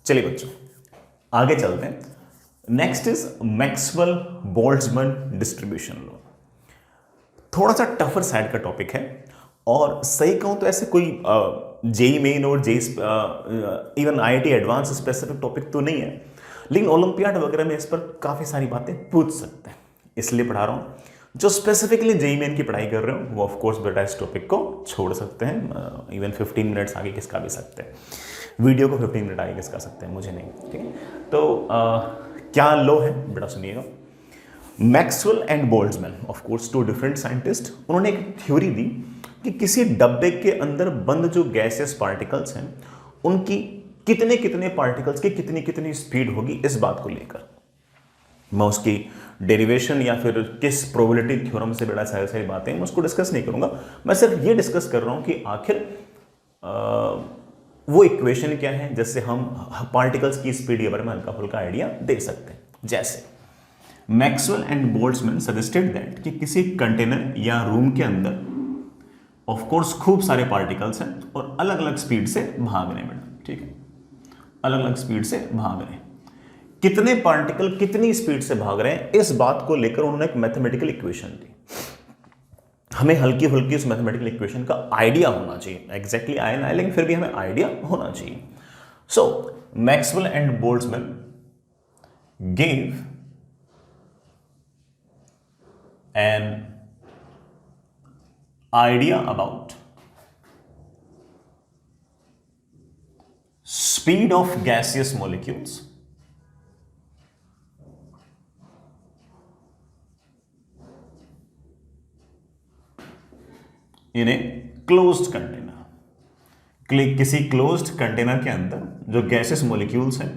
चलिए बच्चों आगे चलते हैं। Next is Maxwell Boltzmann distribution law. थोड़ा सा टफर साइड का टॉपिक है और सही कहूं तो ऐसे कोई जेई मेन और JEE even IIT advance specific topic तो नहीं है, लेकिन ओलंपियाड वगैरह में इस पर काफ़ी सारी बातें पूछ सकते हैं, इसलिए पढ़ा रहा हूँ। जो स्पेसिफिकली जेई मेन की पढ़ाई कर रहे हो वो ऑफकोर्स बेटा इस टॉपिक को छोड़ सकते हैं, इवन 15 मिनट्स आगे किसका भी सकते हैं, वीडियो को 15 मिनट आगे किसका सकते हैं, मुझे नहीं, ठीक है। तो क्या लॉ है बेटा सुनिएगा। Maxwell and Boltzmann of course two different scientist, उन्होंने एक थ्योरी दी कि किसी डब्बे के अंदर बंद जो गैसेस पार्टिकल्स हैं उनकी कितने कितने पार्टिकल्स की कितनी कितनी स्पीड होगी, इस बात को लेकर मैं उसकी डेरिवेशन या फिर किस प्रोबेबिलिटी थ्योरम से बड़ा सारी सारी बातें मैं उसको डिस्कस नहीं करूंगा। मैं सिर्फ ये डिस्कस कर रहा हूं कि आखिर वो इक्वेशन क्या है जिससे हम पार्टिकल्स की स्पीड के बारे में हल्का फुल्का आइडिया दे सकते हैं। जैसे Maxwell and Boltzmann suggested that कि किसी कंटेनर या रूम के अंदर ऑफ कोर्स खूब सारे पार्टिकल्स हैं और अलग अलग स्पीड से भाग रहे हैं बेटा, ठीक है, अलग अलग स्पीड से भाग रहे हैं। कितने पार्टिकल कितनी स्पीड से भाग रहे हैं इस बात को लेकर उन्होंने एक मैथमेटिकल इक्वेशन दी। हमें हल्की फुल्की उस मैथमेटिकल इक्वेशन का आइडिया होना चाहिए, एग्जैक्टली आया ना, लेकिन फिर भी हमें आइडिया होना चाहिए। So Maxwell and Boltzmann gave an idea about speed of gaseous molecules in a closed container। किसी क्लोज्ड कंटेनर के अंदर जो गैसेस मॉलिक्यूल्स हैं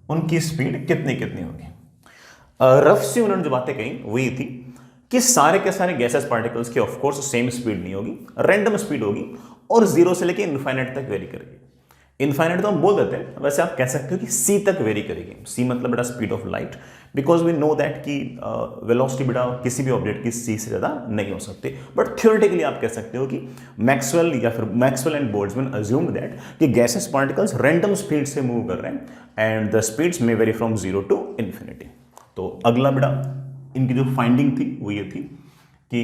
उनकी स्पीड कितनी कितनी होगी। रफ सी उन्होंने जो बातें कही वो ये थी कि सारे के सारे गैसेस पार्टिकल्स की ऑफ कोर्स सेम स्पीड नहीं होगी, रैंडम स्पीड होगी और जीरो से लेके इनफाइनाइट तक वेरी करेगी। इनफाइनाइट तो हम बोल देते हैं, वैसे आप कह सकते हो कि सी तक वेरी करेगी। सी मतलब बेटा speed of light, because we know that कि वेलोसिटी बेटा किसी भी ऑब्जेक्ट की सी से ज़्यादा नहीं हो सकती। बट थ्योरेटिकली आप कह सकते हो कि मैक्सवेल या फिर Maxwell and Boltzmann assumed that कि गैसेस पार्टिकल्स रैंडम स्पीड से मूव कर रहे हैं and the speeds may vary from zero to infinity. तो अगला बेटा इनकी जो फाइंडिंग थी वो ये थी कि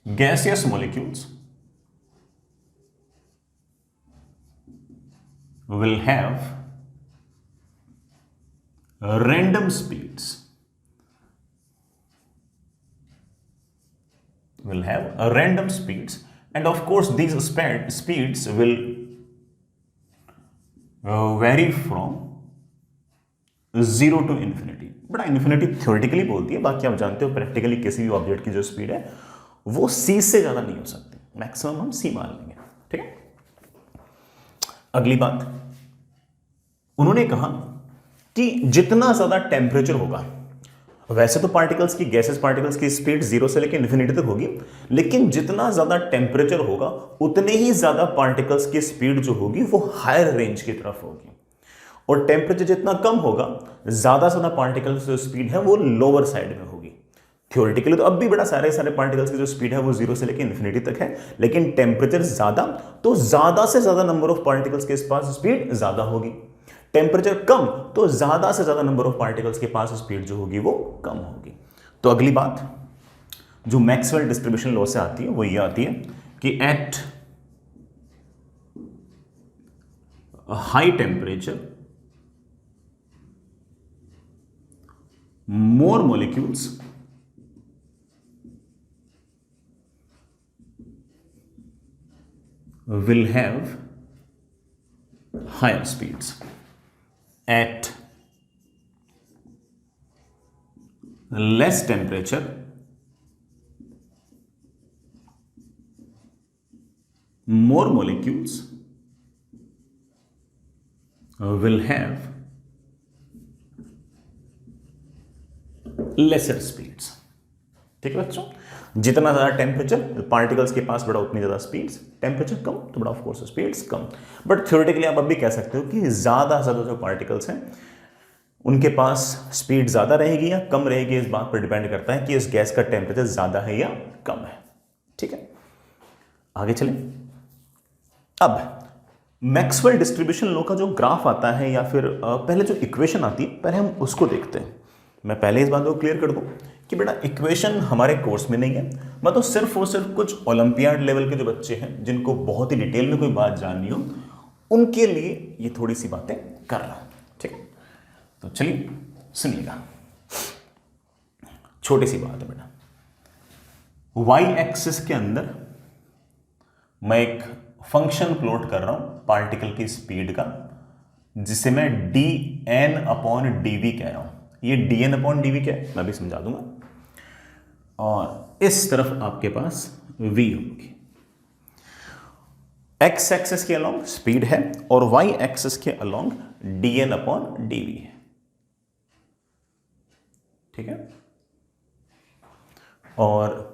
gaseous molecules will have random speeds, will have random speeds, and of course these speeds will vary from zero to infinity. बड़ा इन्फिनिटी थ्योरेटिकली बोलती है, बाकी आप जानते हो प्रैक्टिकली किसी भी ऑब्जेक्ट की जो स्पीड है वो सी से ज्यादा नहीं हो सकती, मैक्सिमम हम सी मान लेंगे, ठीक है। अगली बात उन्होंने कहा कि जितना ज्यादा टेम्परेचर होगा, वैसे तो पार्टिकल्स की गैसेस पार्टिकल्स की स्पीड जीरो से लेकर इन्फिनिटी तक होगी, लेकिन जितना ज्यादा टेम्परेचर होगा उतने ही ज्यादा पार्टिकल्स की स्पीड जो होगी वो हायर रेंज की तरफ होगी, और टेम्परेचर जितना कम होगा ज्यादा से ज्यादा पार्टिकल्स जो स्पीड है वो लोअर साइड में होगी। थ्योरेटिकली तो अब भी बड़ा सारे सारे पार्टिकल्स की जो स्पीड है वो जीरो से लेकर इन्फिनिटी तक है, लेकिन टेम्परेचर ज्यादा तो ज्यादा से ज्यादा नंबर ऑफ पार्टिकल्स के पास स्पीड ज्यादा होगी, टेम्परेचर कम तो ज्यादा से ज्यादा नंबर ऑफ पार्टिकल्स के पास स्पीड जो होगी वो कम होगी। तो अगली बात जो मैक्सवेल डिस्ट्रीब्यूशन लॉ से आती है वो ये आती है कि at high temperature more molecules will have higher speeds. At less temperature, more molecules will have lesser speeds, ठीक है बच्चों। जितना ज्यादा टेम्परेचर पार्टिकल्स के पास बड़ा उतनी ज्यादा स्पीड्स, टेम्परेचर कम तो बड़ा of course speeds come. But theoretically आप अब भी कह सकते हो कि ज्यादा से ज्यादा जो पार्टिकल्स हैं उनके पास स्पीड ज्यादा रहेगी या कम रहेगी, इस बात पर डिपेंड करता है कि इस गैस का टेम्परेचर ज्यादा है या कम है, ठीक है। आगे चलें। अब मैक्सवेल डिस्ट्रीब्यूशन लॉ का जो ग्राफ आता है या फिर पहले जो इक्वेशन आती है पहले हम उसको देखते हैं। मैं पहले इस बात को क्लियर कर दूं कि बेटा इक्वेशन हमारे कोर्स में नहीं है। मैं तो सिर्फ और सिर्फ कुछ ओलंपियाड लेवल के जो बच्चे हैं जिनको बहुत ही डिटेल में कोई बात जाननी हो उनके लिए ये थोड़ी सी बातें कर रहा हूं, ठीक है। तो चलिए सुनिएगा, छोटी सी बात है बेटा। वाई एक्सिस के अंदर मैं एक फंक्शन प्लॉट कर रहा हूं पार्टिकल की स्पीड का, जिसे मैं d n upon d v कह रहा हूं। ये d n upon d v क्या है मैं भी समझा दूंगा। और इस तरफ आपके पास v होगी। एक्स एक्सिस के अलोंग स्पीड है और वाई एक्सिस के along d n upon d v है, ठीक है। और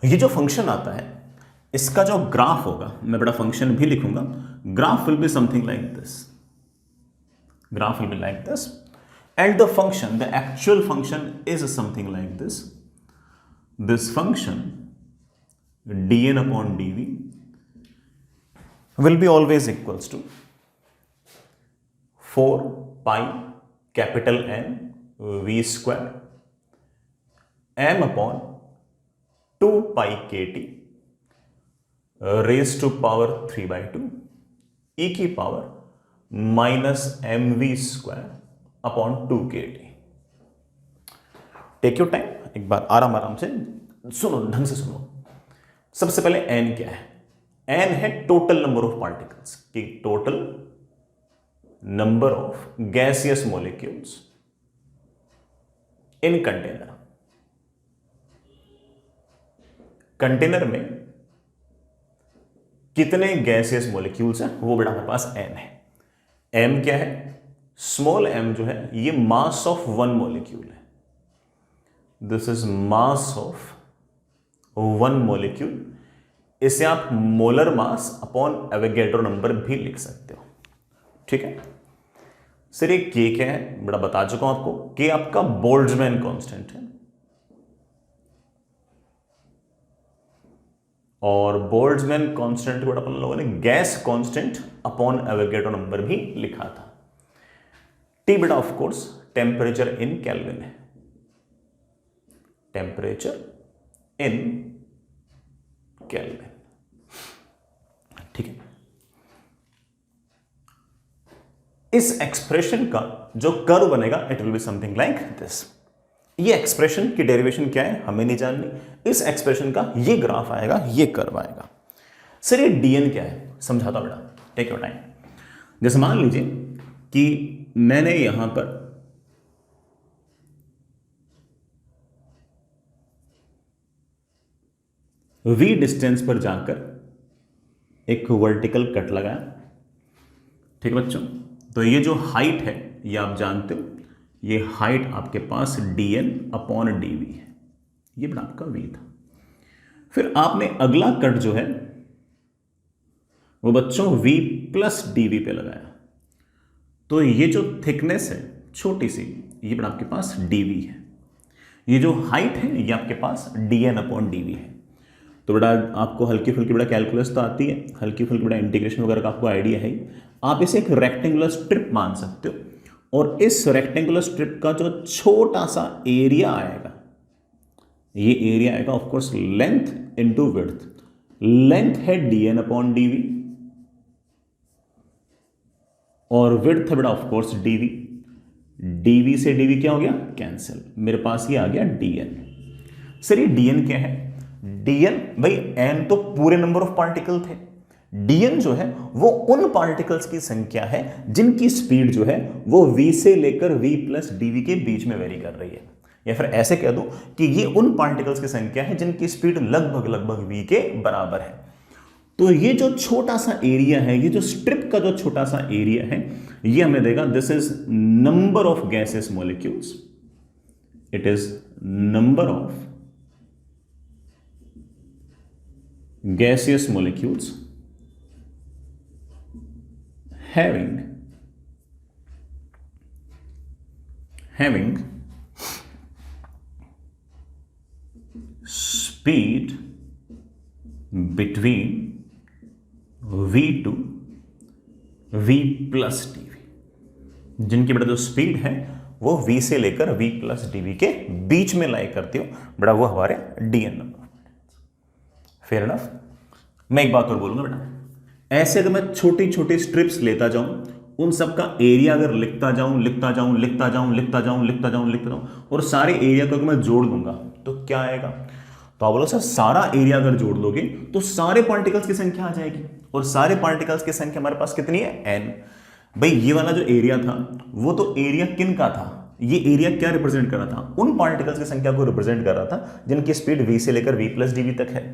ये जो फंक्शन आता है इसका जो ग्राफ होगा, मैं बड़ा फंक्शन भी लिखूंगा, graph will be something like this. Graph will be like this and the function, the actual function is something like this. This function dn upon dv will be always equals to 4 pi capital N v square m upon 2 pi kt raised to power 3 by 2 e की power minus mv square upon 2 kt। Take your time, एक बार आराम आराम से सुनो, ढंग से सुनो। सबसे पहले n क्या है? n है टोटल नंबर ऑफ पार्टिकल्स की, total number of gaseous molecules in container. Container में कितने गैसियस मॉलिक्यूल्स हैं वो बेटा हमारे पास n है। m क्या है? स्मॉल m जो है ये मास ऑफ वन मॉलिक्यूल है। This is mass of one molecule. इसे आप molar mass upon Avogadro number भी लिख सकते हो, ठीक है। सर ये के क्या है? बड़ा बता चुका हूं आपको, के आपका बोल्ट्जमैन कांस्टेंट है और बोल्ट्जमैन कांस्टेंट को अपन लोगों ने gas constant upon Avogadro number भी लिखा था। टी बेटा of course temperature in kelvin है, टेम्परेचर इन केल्विन, ठीक है। इस एक्सप्रेशन का जो कर्व बनेगा it will be something like this. ये एक्सप्रेशन की डेरिवेशन क्या है हमें नहीं जाननी, इस एक्सप्रेशन का ये ग्राफ आएगा, ये कर्व आएगा। सर ये डीएन क्या है? समझाता बेटा, टेक योर टाइम। जैसे मान लीजिए कि मैंने यहां पर v डिस्टेंस पर जाकर एक वर्टिकल कट लगाया, ठीक है बच्चों। तो ये जो हाइट है ये आप जानते हो, ये हाइट आपके पास dn अपॉन dv है, ये बड़ा आपका v था। फिर आपने अगला कट जो है वो बच्चों v प्लस dv पे लगाया, तो ये जो थिकनेस है छोटी सी, ये बड़ा आपके पास dv है। ये जो हाइट है ये आपके पास dn अपॉन dv है। तो बेटा आपको हल्की फुल्की बड़ा कैलकुलस तो आती है, हल्की फुल्की बड़ा इंटीग्रेशन वगैरह का आपको आइडिया है। आप इसे एक रेक्टेंगुलर स्ट्रिप मान सकते हो और इस रेक्टेंगुलर स्ट्रिप का जो छोटा सा एरिया आएगा, ये एरिया आएगा of course length into width. Length है dn अपॉन dv और विड्थ है बेटा ऑफ कोर्स dv। dv से dv क्या हो गया? कैंसिल। मेरे पास ये आ गया dn। सर ये dn क्या है? dn भाई n तो पूरे नंबर ऑफ पार्टिकल थे, dn जो है वो उन पार्टिकल्स की संख्या है जिनकी स्पीड जो है वो v से लेकर v प्लस dv के बीच में वेरी कर रही है। या फिर ऐसे कह दो कि ये उन पार्टिकल्स की संख्या है जिनकी स्पीड लगभग लगभग v के बराबर है। तो ये जो छोटा सा एरिया है, ये जो स्ट्रिप का जो छोटा सा एरिया है, ये हमें देगा this is number of gases molecules, it is number of gaseous molecules having speed between v2 v plus dv, जिनकी बेटा जो स्पीड है वो v से लेकर v प्लस dv के बीच में लाई करती हो बेटा, वो हमारे dn नंबर। Fair enough. मैं एक बात और बोलूंगा बेटा, ऐसे अगर मैं छोटी छोटी स्ट्रिप्स लेता जाऊं, उन सब का एरिया अगर लिखता जाऊं लिखता जाऊं लिखता जाऊं लिखता जाऊं लिखता जाऊं लिखता जाऊं और सारे एरिया को अगर मैं जोड़ दूंगा तो क्या आएगा? तो आप बोलो सर सारा एरिया अगर जोड़ लोगे तो सारे पार्टिकल्स की संख्या आ जाएगी, और सारे पार्टिकल्स की संख्या हमारे पास कितनी है? n। भाई ये वाला जो एरिया था वो तो एरिया किन का था? ये एरिया क्या रिप्रेजेंट कर रहा था? उन पार्टिकल्स की संख्या को रिप्रेजेंट कर रहा था जिनकी स्पीड v से लेकर v प्लस डी तक है।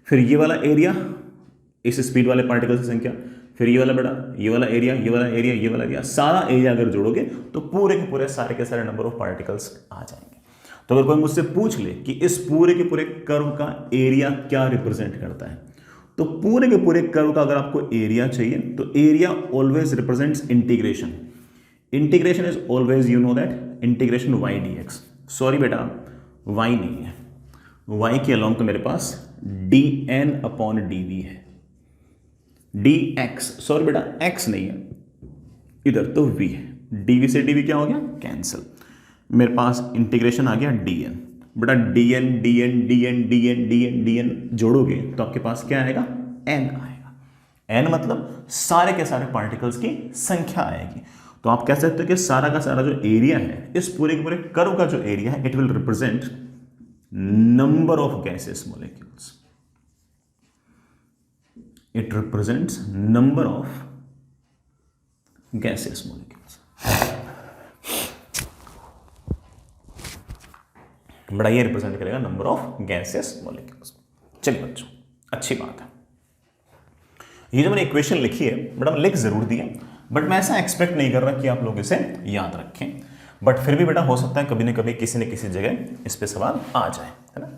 फिर ये वाला एरिया इस स्पीड वाले पार्टिकल्स की संख्या, फिर ये वाला बेटा ये वाला एरिया ये वाला एरिया ये वाला एरिया, सारा एरिया अगर जोड़ोगे तो पूरे के पूरे सारे के सारे नंबर ऑफ पार्टिकल्स आ जाएंगे। तो अगर कोई मुझसे पूछ ले कि इस पूरे के पूरे कर्व का एरिया क्या रिप्रेजेंट करता है, तो पूरे के पूरे कर्व का अगर आपको एरिया चाहिए तो area always represents integration. Integration is always you know that integration y dx। Sorry बेटा y नहीं है, y के अलॉन्ग तो मेरे पास dn अपॉन dv है, dx सॉरी बेटा x नहीं है, इधर तो v है, dv से dv क्या हो गया? कैंसिल। मेरे पास इंटीग्रेशन आ गया dn। बेटा dn dn dn dn dn dn जोड़ोगे तो आपके पास क्या आएगा? n आएगा। n मतलब सारे के सारे पार्टिकल्स की संख्या आएगी। तो आप कह सकते हो कि सारा का सारा जो एरिया है, इस पूरे के पूरे कर्व का जो एरिया है, it will represent number of gases molecules. It represents number of gases molecules. बड़ा ये रिप्रेजेंट करेगा नंबर ऑफ गैसेस मॉलिक्यूल्स। चलिए बच्चों, अच्छी बात है। ये जो मैंने इक्वेशन लिखी है बेटा लिख जरूर दी है, बट मैं ऐसा एक्सपेक्ट नहीं कर रहा कि आप लोग इसे याद रखें, बट फिर भी बेटा हो सकता है कभी न कभी किसी न किसी जगह इस पे सवाल आ जाए, है ना।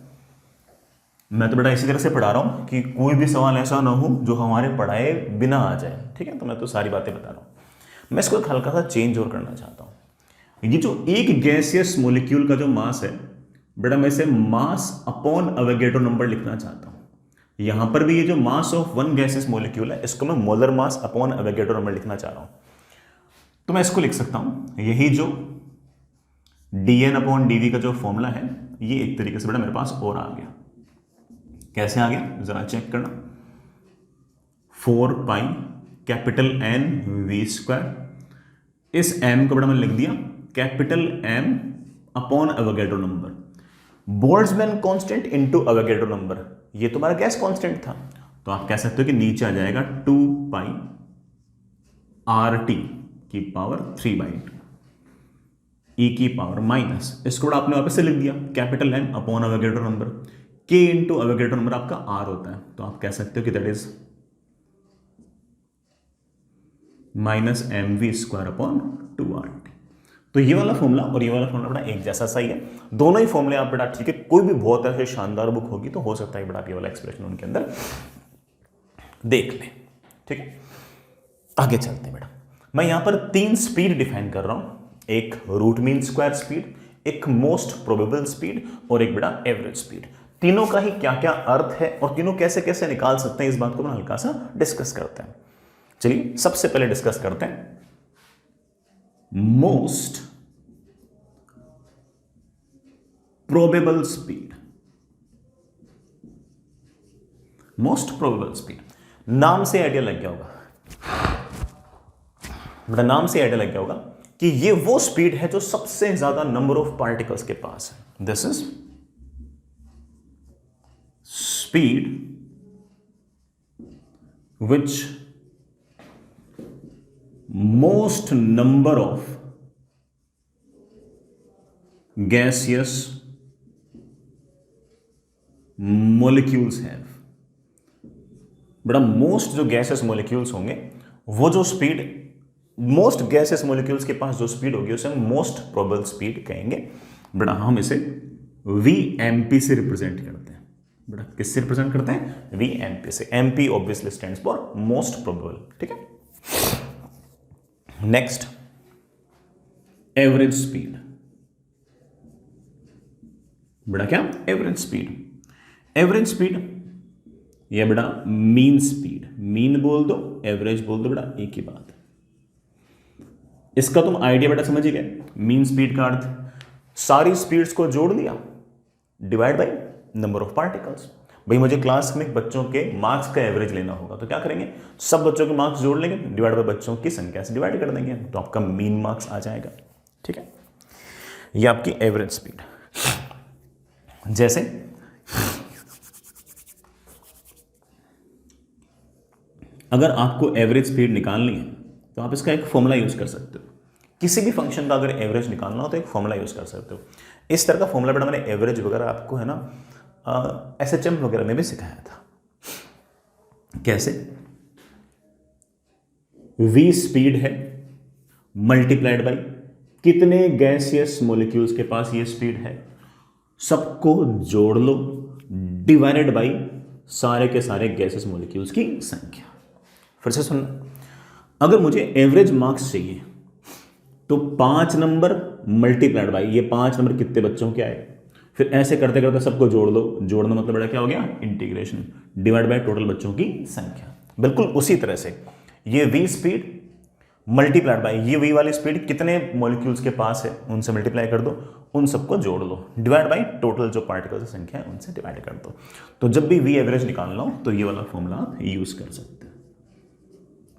मैं तो बेटा इसी तरह से पढ़ा रहा हूं कि कोई भी सवाल ऐसा ना हो जो हमारे पढ़ाए बिना आ जाए, ठीक है। तो मैं तो सारी बातें बता रहा हूं। मैं इसको एक हल्का सा चेंज और करना चाहता हूं। ये जो एक गैसियस मॉलिक्यूल का जो मास है बेटा, मैं इसे मास अपॉन अवोगैड्रो नंबर लिखना चाहता हूं। यहां पर भी ये जो मास ऑफ वन गैसियस मॉलिक्यूल है, इसको मैं molar mass upon Avogadro number लिखना चाह रहा हूं। तो मैं इसको लिख सकता हूं, यही जो dn अपॉन dv का जो फॉर्मूला है, ये एक तरीके से बेटा मेरे पास और आ गया। कैसे आ गया जरा चेक करना। 4 pi capital N v square, इस m को बेटा मैंने लिख दिया capital M upon Avogadro number. Boltzmann constant into Avogadro number, ये तुम्हारा गैस कांस्टेंट था, तो आप कह सकते हो कि नीचे आ जाएगा 2 पाई RT की पावर 3/2 e की पावर माइनस, इसको आपने वापस से लिख दिया capital M upon Avogadro number. K into Avogadro number आपका R होता है, तो आप कह सकते हो कि that is minus mv square upon 2RT। तो ये वाला फॉर्मूला और ये वाला फॉर्मूला बेटा एक जैसा सही है, दोनों ही फॉर्मूले आप बेटा ठीक है। कोई भी बहुत ऐसे शानदार बुक होगी तो हो सकता है बेटा आप ये वाला एक्सप्रेशन उनके अंदर देख लें, ठीक है। आगे चलते हैं बेटा। मैं यहां पर 3 स्पीड डिफाइन कर रहा हूं, एक रूट मीन स्क्वायर स्पीड, एक मोस्ट प्रोबेबल स्पीड और एक बेटा एवरेज स्पीड। तीनों का ही क्या क्या अर्थ है और तीनों कैसे कैसे निकाल सकते हैं, इस बात को मैं हल्का सा डिस्कस करते हैं। चलिए सबसे पहले डिस्कस करते हैं most probable speed. Most probable speed, नाम से आइडिया लग गया होगा बेटा, नाम से आइडिया लग गया होगा कि ये वो स्पीड है जो सबसे ज्यादा नंबर ऑफ पार्टिकल्स के पास है। This is speed which most number of gaseous molecules have। बड़ा मोस्ट जो गैसेस मॉलिक्यूल्स होंगे, वो जो स्पीड मोस्ट गैसेस मॉलिक्यूल्स के पास जो स्पीड होगी उसे हम मोस्ट प्रोबेबल स्पीड कहेंगे। बेटा हम इसे VMP से रिप्रेजेंट करते हैं। बेटा किससे रिप्रेजेंट करते हैं? VMP से। MP obviously stands for most probable, ठीक है। Next average speed. बेटा क्या? Average speed. एवरेज स्पीड, ये बेटा मीन स्पीड, मीन बोल दो एवरेज बोल दो बेटा एक ही बात। इसका तुम आइडिया बेटा समझ ही गए। मीन स्पीड का अर्थ सारी स्पीड्स को जोड़ दिया divide by number of particles. भाई मुझे क्लास में बच्चों के मार्क्स का एवरेज लेना होगा तो क्या करेंगे, सब बच्चों के मार्क्स जोड़ लेंगे, डिवाइड बाय बच्चों की संख्या से डिवाइड कर देंगे, तो आपका मीन मार्क्स आ जाएगा। ठीक है, ये आपकी एवरेज स्पीड। जैसे अगर आपको एवरेज स्पीड निकालनी है तो आप इसका एक फॉर्मूला यूज कर सकते हो। किसी भी फंक्शन का अगर एवरेज निकालना हो तो एक फॉर्मूला यूज कर सकते हो। इस तरह का फॉर्मूला बेटा मैंने एवरेज वगैरह आपको है ना SHM वगैरह में भी सिखाया था। कैसे, v स्पीड है मल्टीप्लाइड बाई कितने गैसियस मॉलिक्यूल्स के पास ये स्पीड है, सबको जोड़ लो डिवाइडेड बाई सारे के सारे गैसियस मॉलिक्यूल्स की संख्या। फिर से सुनना, अगर मुझे एवरेज मार्क्स चाहिए तो 5 नंबर मल्टीप्लाइड बाई ये 5 नंबर कितने बच्चों के आए, फिर ऐसे करते करते सबको जोड़ दो। जोड़ना मतलब बेटा क्या हो गया, इंटीग्रेशन डिवाइड बाय टोटल बच्चों की संख्या। बिल्कुल उसी तरह से ये v स्पीड मल्टीप्लाइड बाय ये v वाली स्पीड कितने मॉलिक्यूल्स के पास है उनसे मल्टीप्लाई कर दो, उन सबको जोड़ लो डिवाइड बाय टोटल जो पार्टिकल्स की संख्या है उनसे डिवाइड कर दो। तो जब भी v एवरेज निकालना हो तो ये वाला फॉर्मूला आप यूज कर सकते हैं।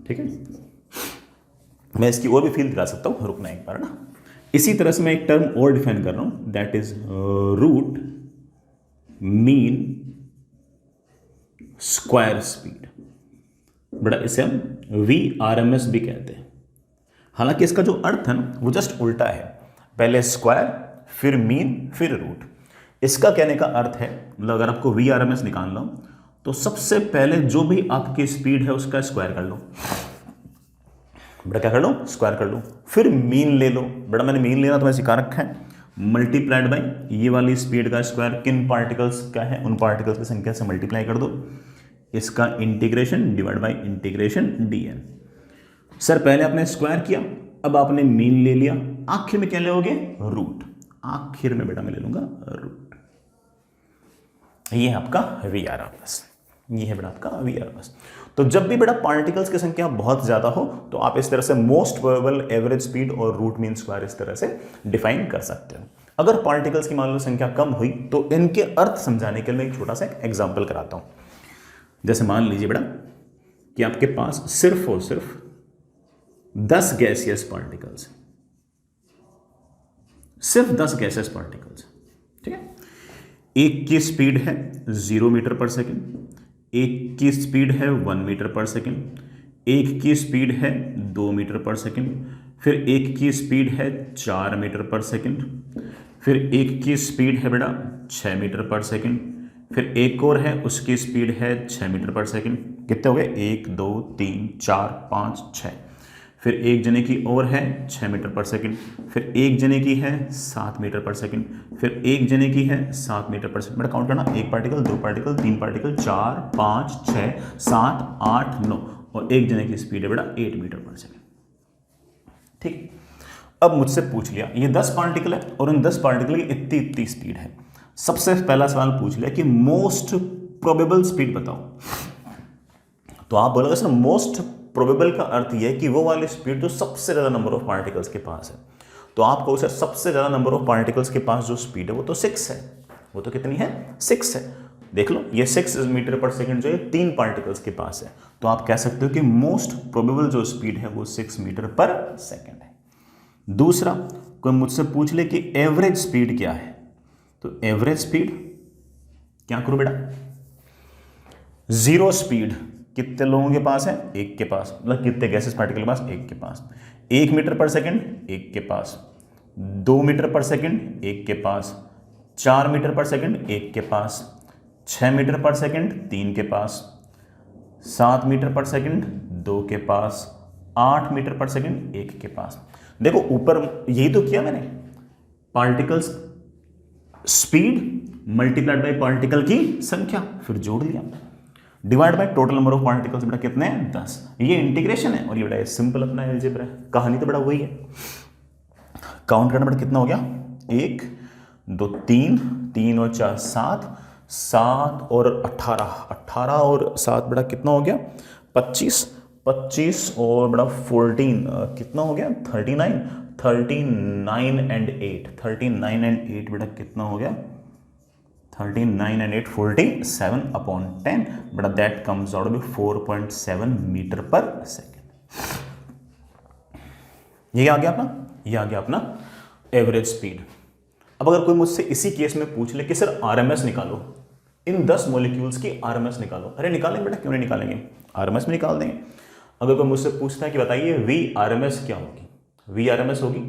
ठीक है, मैं इसकी और भी फील दिला सकता हूं, रुकना एक बार ना। इसी तरह से मैं एक टर्म और डिफाइन कर रहा हूं, that is root mean square speed. बड़ा इसे हम VRMS भी कहते हैं। हालांकि इसका जो अर्थ है ना वो जस्ट उल्टा है, पहले स्क्वायर फिर मीन फिर रूट। इसका कहने का अर्थ है मतलब अगर आपको VRMS निकालना हो तो सबसे पहले जो भी आपकी स्पीड है उसका स्क्वायर कर लो। बेटा क्या कर लो, स्क्वायर कर लो। फिर मीन ले लो, बेटा मैंने मीन लेना तो मैं सिखा रखा है, मल्टीप्लाइड बाई ये वाली स्पीड का स्क्वायर किन पार्टिकल्स का है उन पार्टिकल्स की संख्या से मल्टीप्लाई कर दो, इसका integration divide by integration dn। Sir पहले आपने स्क्वायर किया, अब आपने मीन ले लिया, आखिर में क्या लोगे, रूट। आखिर में बेटा मैं ले लूंगा रूट। ये है आपका VRMS, ये है बेटा आपका VRMS। तो जब भी बेटा पार्टिकल्स की संख्या बहुत ज्यादा हो तो आप इस तरह से मोस्ट प्रोबेबल एवरेज स्पीड और रूट मीन स्क्वायर इस तरह से डिफाइन कर सकते हो। अगर पार्टिकल्स की मान लो संख्या कम हुई तो इनके अर्थ समझाने के लिए एक छोटा सा एग्जाम्पल कराता हूं। जैसे मान लीजिए बेटा कि आपके पास सिर्फ और सिर्फ 10 गैसियस पार्टिकल्स, सिर्फ 10 गैसियस पार्टिकल्स। ठीक है, एक की स्पीड है 0 मीटर पर सेकेंड, एक की स्पीड है 1 मीटर पर सेकेंड, एक की स्पीड है 2 मीटर पर सेकेंड, फिर एक की स्पीड है 4 मीटर पर सेकेंड, फिर एक की स्पीड है बेटा 6 मीटर पर सेकेंड, फिर एक और है उसकी स्पीड है 6 मीटर पर सेकेंड। कितने हो गए, 1 2 3 4 5 6। फिर एक जने की और है 6 मीटर पर सेकेंड, फिर एक जने की है 7 मीटर पर सेकेंड, फिर एक जने की है 7 मीटर पर सेकेंड। बेटा काउंट करना, 1 पार्टिकल 2 पार्टिकल 3 पार्टिकल 4 5 6 7 8 9 और एक जने की स्पीड है बेटा 8 मीटर पर सेकेंड। ठीक, अब मुझसे पूछ लिया ये 10 पार्टिकल है और उन 10 पार्टिकल की इतनी इतनी स्पीड है। सबसे पहला सवाल पूछ लिया कि मोस्ट प्रोबेबल स्पीड बताओ। तो आप बोलोगे सर मोस्ट प्रोबेबल का अर्थ यह है कि वो वाली स्पीड जो सबसे ज्यादा नंबर ऑफ पार्टिकल्स के पास है। तो आप कहो सर सबसे ज्यादा नंबर ऑफ पार्टिकल्स के पास जो स्पीड है वो तो 6 है। वो तो कितनी है, 6 है। देख लो ये 6 मीटर पर सेकेंड जो है 3 पार्टिकल्स के पास है। तो आप कह सकते हो कि मोस्ट प्रोबेबल जो स्पीड है वो 6 मीटर पर सेकेंड है। दूसरा, कोई मुझसे पूछ ले कि एवरेज स्पीड क्या है, तो एवरेज स्पीड क्या करूं बेटा, जीरो स्पीड कितने लोगों के पास है, एक के पास, मतलब कितने गैसेस पार्टिकल के पास, एक के पास। 1 मीटर पर सेकेंड एक के पास, 2 मीटर पर सेकेंड एक के पास, 4 मीटर पर सेकेंड एक के पास, 6 मीटर पर सेकेंड 3 के पास, 7 मीटर पर सेकेंड 2 के पास, 8 मीटर पर सेकेंड 1 के पास। देखो ऊपर यही तो किया मैंने, particles speed multiplied by particle की संख्या, फिर जोड़ लिया, divide by total number of particles बेटा कितने हैं, 10। ये इंटीग्रेशन है और ये बेटा सिंपल अपना अलजेब्रा है। कहानी तो बेटा वही है। काउंट करना बेटा कितना हो गया, 1 2 3 3 और 4 7 7 और 18, 18 और 7 बेटा कितना हो गया 25, 25 और बेटा 14 कितना हो गया 39, 39 एंड 8, 39 एंड 8 बेटा कितना हो गया 39 एंड 8 47 अपॉन 10 बेटा that comes out be 4.7 metre per second. ये आ गया अपना एवरेज स्पीड। अब अगर कोई मुझसे इसी केस में पूछ ले कि सर आरएमएस निकालो, इन 10 मॉलिक्यूल्स की आरएमएस निकालो, अरे निकालेंगे बेटा, क्यों नहीं निकालेंगे, आरएमएस में निकाल देंगे। अगर कोई मुझसे पूछता है कि बताइए वी आरएमएस क्या होगी, वी आरएमएस होगी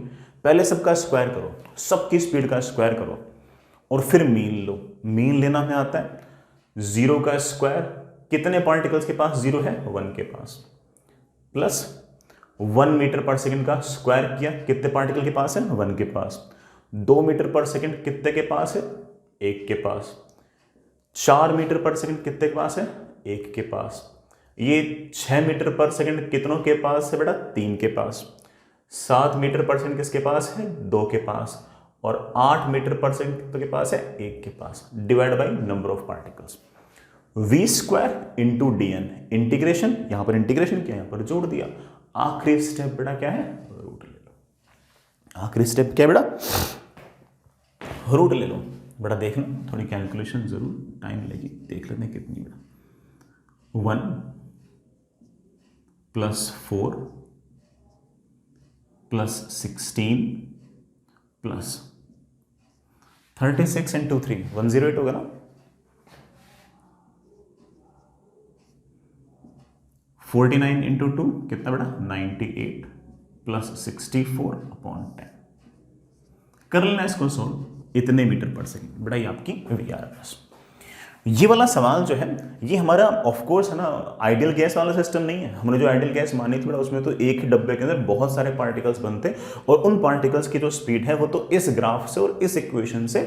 पहले सबका स्क्वायर करो, सबकी स्पीड का स्क्वायर करो और फिर मीन लो। मीन लेना हमें आता है, जीरो का स्क्वायर, कितने पार्टिकल्स के पास जीरो है 1 के पास, प्लस 1 मीटर पर सेकंड का स्क्वायर किया, कितने पार्टिकल के पास है 1 के पास, 2 मीटर पर सेकंड कितने के पास है 1 के पास, 4 मीटर पर सेकंड कितने के पास है 1 के पास, ये 6 मीटर पर सेकंड कितनों के पास है बेटा 3 के पास, 7 मीटर पर सेकंड किसके पास है 2 के पास, और 8 मीटर पर सेकंड कितने के पास है 1 के पास, divide by number of particles. V square into D N, integration, यहां पर इंटीग्रेशन किया, यहां पर जोड़ दिया, आखिरी स्टेप बेटा क्या है रूट ले लो। आखिरी स्टेप क्या बेटा रूट ले लो। बेटा देखना थोड़ी कैलकुलेशन जरूर टाइम लगी, देख लेते हैं कितनी बेटा 1 + 4 + 16 + 36 × 3 108 होगा ना, 49 × 2 कितना बेटा 98 + 64 अपॉन 10। कर लेना इसको सोल्व, इतने मीटर पर सेकंड बेटा ये आपकी वीआरएमएस। ये वाला सवाल जो है ये हमारा ऑफ कोर्स है ना आइडियल गैस वाला सिस्टम नहीं है। हमने जो आइडियल गैस मानी थी बेटा उसमें तो एक ही डब्बे के अंदर बहुत सारे पार्टिकल्स बनते और उन पार्टिकल्स की जो स्पीड है वो तो इस ग्राफ से और इस इक्वेशन से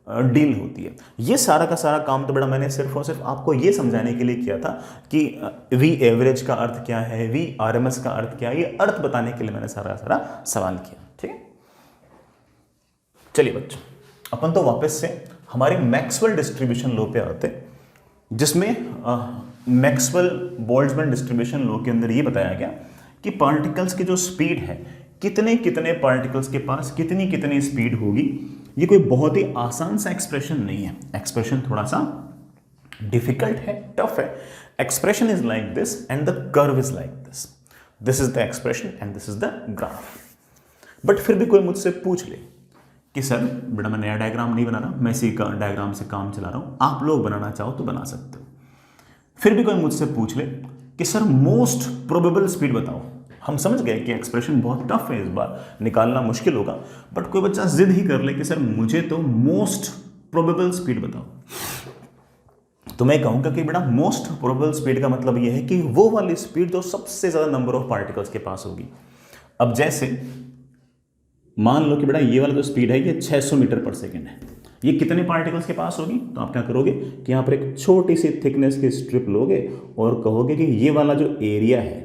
डील होती है। ये सारा का सारा काम तो बेटा मैंने सिर्फ और सिर्फ आपको ये समझाने के लिए किया था कि वी एवरेज का अर्थ क्या है, वी आरएमएस का अर्थ क्या है, ये अर्थ बताने के लिए मैंने सारा सवाल किया। ठीक है, चलिए बच्चों अपन तो वापस से हमारे मैक्सवेल डिस्ट्रीब्यूशन लॉ पे आते हैं, जिसमें मैक्सवेल बोल्ट्जमैन डिस्ट्रीब्यूशन लॉ के अंदर ये बताया गया कि पार्टिकल्स की जो स्पीड है, कितने कितने पार्टिकल्स के पास कितनी कितनी स्पीड होगी। ये कोई बहुत ही आसान सा एक्सप्रेशन नहीं है, एक्सप्रेशन थोड़ा सा डिफिकल्ट है, टफ है। Expression is like this and the curve is like this, this is the expression and this is the graph. But फिर भी कोई मुझसे पूछ ले कि सर बेटा मैं नया डायग्राम नहीं बना रहा, मैं इसी का डायग्राम से काम चला रहा हूँ, आप लोग बनाना चाहो तो बना सकते हो। फिर भी कोई मुझसे पूछ ले कि सर मोस्ट प्रोबेबल स्पीड बताओ। हम समझ गए कि एक्सप्रेशन बहुत टफ है, इस बार निकालना मुश्किल होगा, बट कोई बच्चा जिद ही कर ले कि सर मुझे तो मोस्ट प्रोबेबल स्पीड बताओ, तो मैं कहूँगा कि बेटा मोस्ट प्रोबेबल स्पीड का मतलब यह है कि वो वाली स्पीड जो सबसे ज़्यादा नंबर ऑफ पार्टिकल्स के पास होगी। अब जैसे मान लो कि बेटा ये वाला जो स्पीड है ये 600 मीटर पर सेकेंड है, ये कितने पार्टिकल्स के पास होगी, तो आप क्या करोगे कि यहाँ पर एक छोटी सी थिकनेस की स्ट्रिप लोगे और कहोगे कि ये वाला जो एरिया है,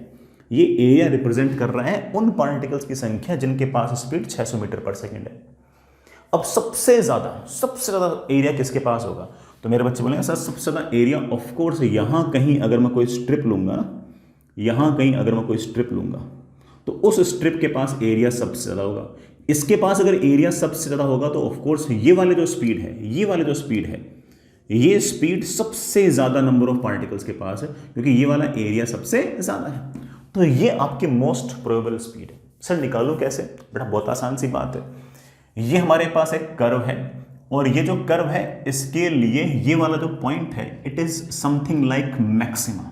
ये एरिया रिप्रेजेंट कर रहा है उन पार्टिकल्स की संख्या जिनके पास स्पीड 600 मीटर पर सेकेंड है। अब सबसे ज़्यादा एरिया किसके पास होगा, तो मेरे बच्चे बोलेंगे सर सबसे ज़्यादा एरिया ऑफ कोर्स यहाँ कहीं अगर मैं कोई स्ट्रिप लूँगा ना, यहाँ कहीं अगर मैं कोई स्ट्रिप लूँगा तो उस स्ट्रिप के पास एरिया सबसे ज़्यादा होगा। इसके पास अगर एरिया सबसे ज़्यादा होगा तो ऑफ कोर्स ये वाले जो स्पीड है, ये स्पीड सबसे ज़्यादा नंबर ऑफ पार्टिकल्स के पास है, क्योंकि ये वाला एरिया सबसे ज़्यादा है। तो ये आपकी मोस्ट प्रोबेबल स्पीड है। सर निकालो कैसे, बेटा बहुत आसान सी बात है। ये हमारे पास एक कर्व है और ये जो कर्व है इसके लिए ये वाला जो पॉइंट है it is something like maxima.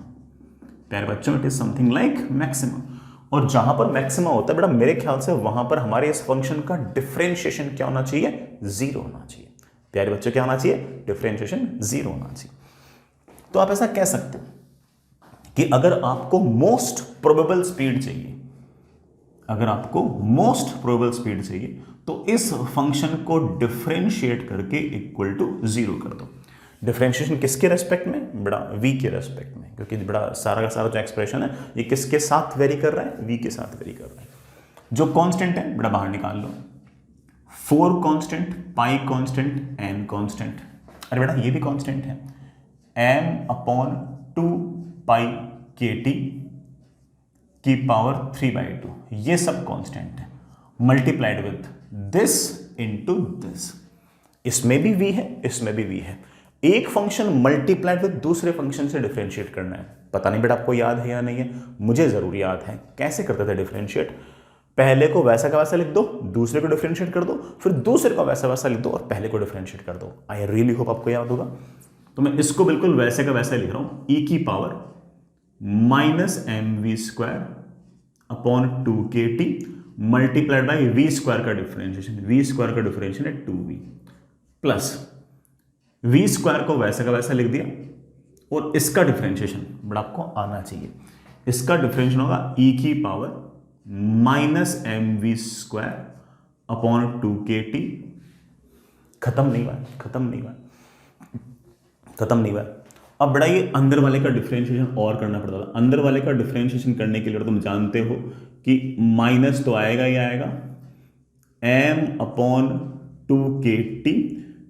प्यारे बच्चों it is something like maxima, और जहां पर मैक्सिमा होता है बेटा मेरे ख्याल से वहां पर हमारे इस फंक्शन का डिफरेंशिएशन क्या होना चाहिए, 0 होना चाहिए। प्यारे बच्चों क्या होना चाहिए, डिफरेंशिएशन 0 होना चाहिए। तो आप ऐसा कह सकते हो कि अगर आपको मोस्ट प्रोबेबल स्पीड चाहिए, तो इस फंक्शन को डिफरेंशिएट करके इक्वल टू 0 कर दो। डिफरेंशिएशन किसके रेस्पेक्ट में, बेटा v के रेस्पेक्ट में, क्योंकि बेटा सारा का सारा जो एक्सप्रेशन है ये किसके साथ वेरी कर रहा है, v के साथ वेरी कर रहा है। जो कांस्टेंट है बेटा बाहर निकाल लो, 4 कांस्टेंट, पाई कांस्टेंट, n कांस्टेंट। अरे बेटा ये भी कांस्टेंट है, m/2π/kt की पावर 3/2, ये सब कांस्टेंट है, multiplied with this into this. इसमें भी v है, इसमें भी v है। एक फंक्शन मल्टीप्लाइड विथ दूसरे फंक्शन से डिफरेंशिएट करना है। पता नहीं बेटा आपको याद है या नहीं है, मुझे जरूर याद है। कैसे करते थे डिफरेंशिएट? पहले को वैसा का वैसा लिख दो, दूसरे को डिफरेंशिएट कर दो, फिर दूसरे को वैसा वैसा लिख दो और पहले को डिफरेंशिएट कर दो। आई रियली होप आपको याद होगा। तो मैं इसको बिल्कुल वैसे का वैसा लिख रहा हूं, e की power -mv² / 2kt multiplied by v² का डिफरेंशिएशन, v² का डिफरेंशिएशन है 2v, प्लस v² को वैसा का वैसा लिख दिया और इसका डिफरेंशिएशन बड़ा आपको आना चाहिए। इसका डिफरेंशिएशन होगा e की पावर -mv² / 2kt। खत्म नहीं हुआ। अब बड़ा ये अंदर वाले का डिफरेंशिएशन और करना पड़ता था। अंदर वाले का डिफरेंशिएशन करने के लिए तुम जानते हो कि माइनस तो आएगा ही आएगा, m/2kt,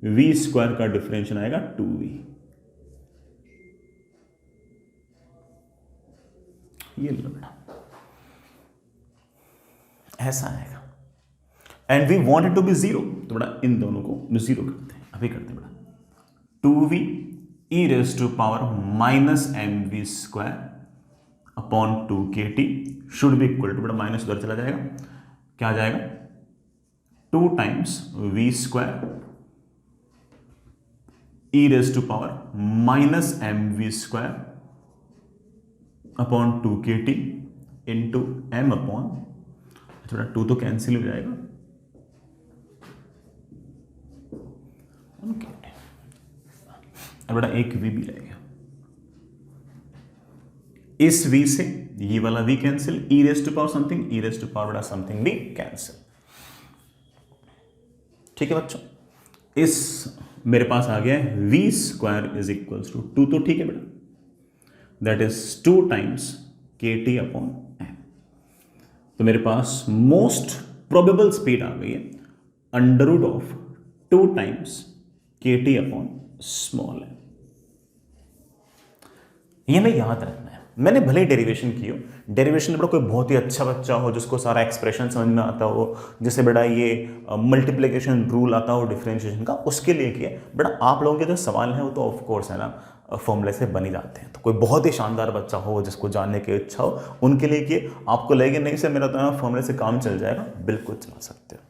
v² का डिफरेंशिएशन आएगा 2v। ये लो बेटा, ऐसा आएगा। And we want it to be 0, तो बड़ा इन दोनों को 0 करते हैं, अभी करते हैं बेटा। 2v e⁻⁻ -mv² / 2kt should be equal to, बेटा माइनस उधर चला जाएगा, क्या आ जाएगा 2 times v² e⁻⁻mv² / 2kt into m upon, थोड़ा 2 तो कैंसिल हो जाएगा, बेटा एक v भी रहेगा। इस v से ये वाला v cancel, e⁻⁻ something, e⁻⁻ something भी कैंसिल। ठीक है बच्चों, इस मेरे पास आ गया है v² इज इक्वल्स टू 2, तो ठीक है बेटा, that is 2 times kt upon m। तो मेरे पास मोस्ट प्रोबेबल स्पीड आ गई है √2 times kt upon small m। ये मैं याद रखना है। मैंने भले ही डेरिवेशन की हो, डेरिवेशन में कोई बहुत ही अच्छा बच्चा हो जिसको सारा एक्सप्रेशन समझ में आता हो, जैसे बेटा ये मल्टीप्लिकेशन रूल आता हो डिफरेंशिएशन का, उसके लिए किया। बेटा आप लोगों के जो सवाल हैं वो तो ऑफ कोर्स है ना फॉर्मूले से बन ही जाते हैं। तो कोई बहुत ही शानदार बच्चा हो जिसको जानने की इच्छा हो, उनके लिए किए। आपको लगेगा नहीं सर मेरा तो फॉर्मूले से काम चल जाएगा, बिल्कुल चला सकते हो।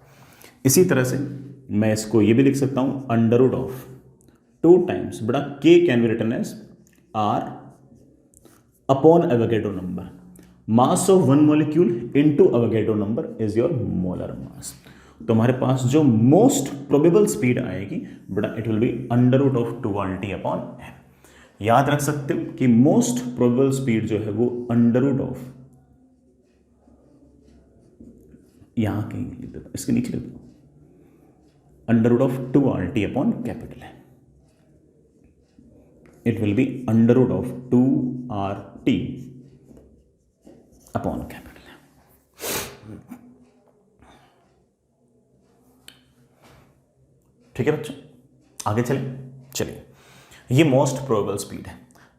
इसी तरह से मैं इसको ये भी लिख सकता हूँ √2 टाइम्स, बेटा k can be written as r upon Avogadro number, mass of one molecule into Avogadro number is your molar mass. तो हमारे पास जो मोस्ट प्रोबेबल स्पीड आएगी बेटा it will be √2RT upon m। याद रख सकते हो कि मोस्ट प्रोबेबल स्पीड जो है वो √, यहां कहीं लिख देता, इसके नीचे लिख दो, √2RT अपॉन कैपिटल है। It will be √2RT upon capital है। ठीक है बच्चों, आगे चलिए ये मोस्ट प्रोबेबल स्पीड है।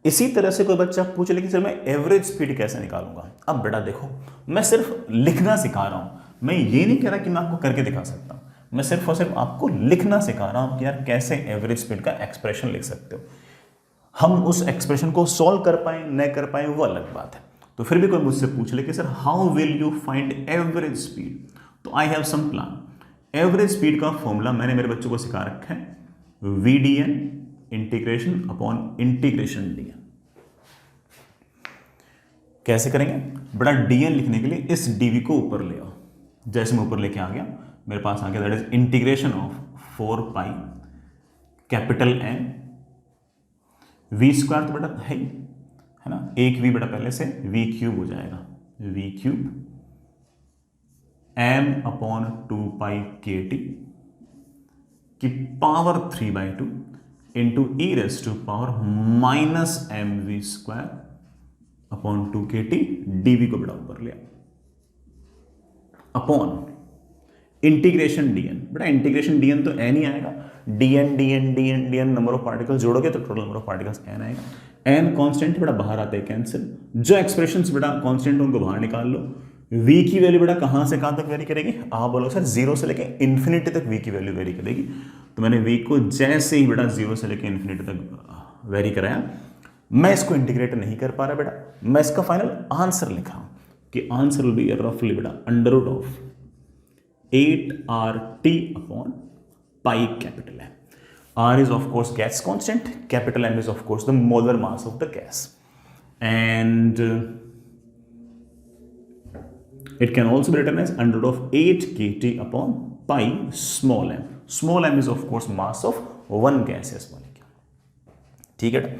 इसी तरह से कोई बच्चा पूछ ले कि सर मैं एवरेज स्पीड कैसे निकालूंगा। अब बेटा देखो, मैं सिर्फ लिखना सिखा रहा हूं, मैं ये नहीं कह रहा कि मैं आपको करके दिखा सकता हूं। मैं सिर्फ और सिर्फ आपको लिखना सिखा रहा हूं कि यार कैसे एवरेज स्पीड का एक्सप्रेशन लिख सकते हो। हम उस एक्सप्रेशन को सॉल्व कर पाए न कर पाए वो अलग बात है। तो फिर भी कोई मुझसे पूछ ले कि sir how will you find average speed, तो I have some plan. Average speed का फॉर्मूला मैंने मेरे बच्चों को सिखा रखा है, VDN integration upon integration dn। कैसे करेंगे बड़ा, dn लिखने के लिए इस dv को ऊपर ले आओ। जैसे मैं ऊपर लेके आ गया, मेरे पास आ गया that is integration of 4 pi capital N v² तो बेटा है ना, एक v बेटा पहले से v³ हो जाएगा, v³ m अपॉन 2π/kt की power 3/2 into e⁻⁻mv² upon 2kt dv को बेटा ऊपर लिया अपॉन इंटीग्रेशन dn। बेटा इंटीग्रेशन dn तो n ही आएगा, D N number of particles जोड़ोगे तो total number of particles n आएगा। n कांस्टेंट बेटा बाहर आते हैं कैंसिल, जो एक्सप्रेशंस बेटा कांस्टेंट उनको बाहर निकाल लो। v की वैल्यू बेटा कहां से कहां तक वेरी करेगी, आप बोलो सर 0 से लेके इन्फिनिटी तक v की वैल्यू वेरी करेगी। तो मैंने v को जैसे ही बेटा 0 से लेके इन्फिनिटी तक वेरी कराया, मैं इसको इंटीग्रेट नहीं कर पा रहा बेटा, मैं इसका फाइनल आंसर लिखा हूं कि आंसर विल बी रफली बेटा under root of 8RT upon pi capital M. R is of course gas constant, capital M is of course the molar mass of the gas, and it can also be written as under root of 8 kT upon pi small m. Small m is of course mass of one gaseous molecule. ठीक है,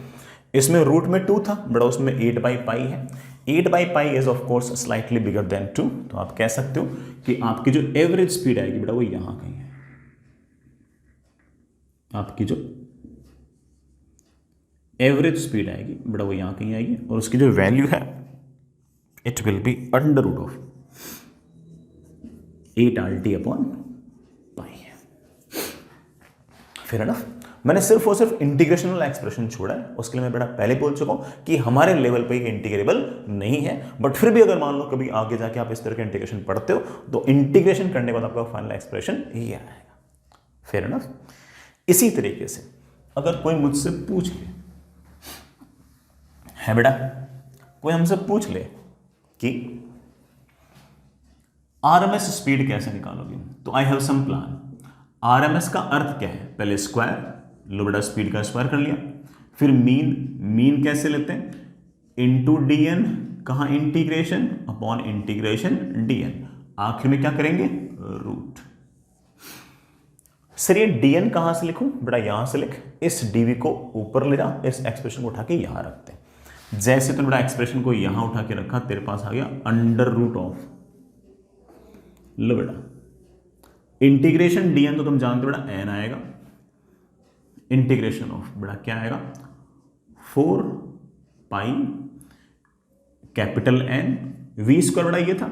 इसमें root में 2 था बड़ा, उसमें 8 by pi है। 8 by pi is of course slightly bigger than 2, तो आप कह सकते हो कि आपकी जो एवरेज स्पीड आएगी बेटा वो यहां कहीं है। आपकी जो एवरेज स्पीड आएगी बेटा वो यहां कहीं आएगी, और उसकी जो वैल्यू है it will be under root of 8RT upon pi है। फिर ना मैंने सिर्फ और सिर्फ इंटीग्रेशनल एक्सप्रेशन छोड़ा है, उसके लिए मैं बेटा पहले बोल चुका हूं कि हमारे लेवल पे ये इंटीग्रेबल नहीं है, बट फिर भी अगर मान लो कभी आगे जाके आप इस तरह के इंटीग्रेशन पढ़ते हो तो इंटीग्रेशन करने के बाद आपका फाइनल एक्सप्रेशन ये आएगा। फिर ना इसी तरीके से अगर कोई मुझसे पूछ ले है बेटा, कोई हमसे पूछ ले कि आरएमएस स्पीड कैसे निकालोगे, तो I have some plan. RMS का अर्थ क्या है, पहले स्क्वायर लो बेटा, स्पीड का स्क्वायर कर लिया, फिर मीन कैसे लेते हैं, इनटू डीएन, कहां इंटीग्रेशन अपॉन इंटीग्रेशन डीएन, आखिर में क्या करेंगे रूट। सर ये डीएन कहां से लिखूं बेटा, यहां से लिख, इस डीवी को ऊपर ले जा, इस एक्सप्रेशन को उठा के यहां रखते हैं। जैसे तो बेटा एक्सप्रेशन को यहां उठा के रखा, तेरे पास आ गया अंडर रूट ऑफ, लो बेटा इंटीग्रेशन डीएन तो तुम जानते हो बेटा एन आएगा, इंटीग्रेशन ऑफ बेटा क्या आएगा 4 pi capital N, v square बेटा ये था,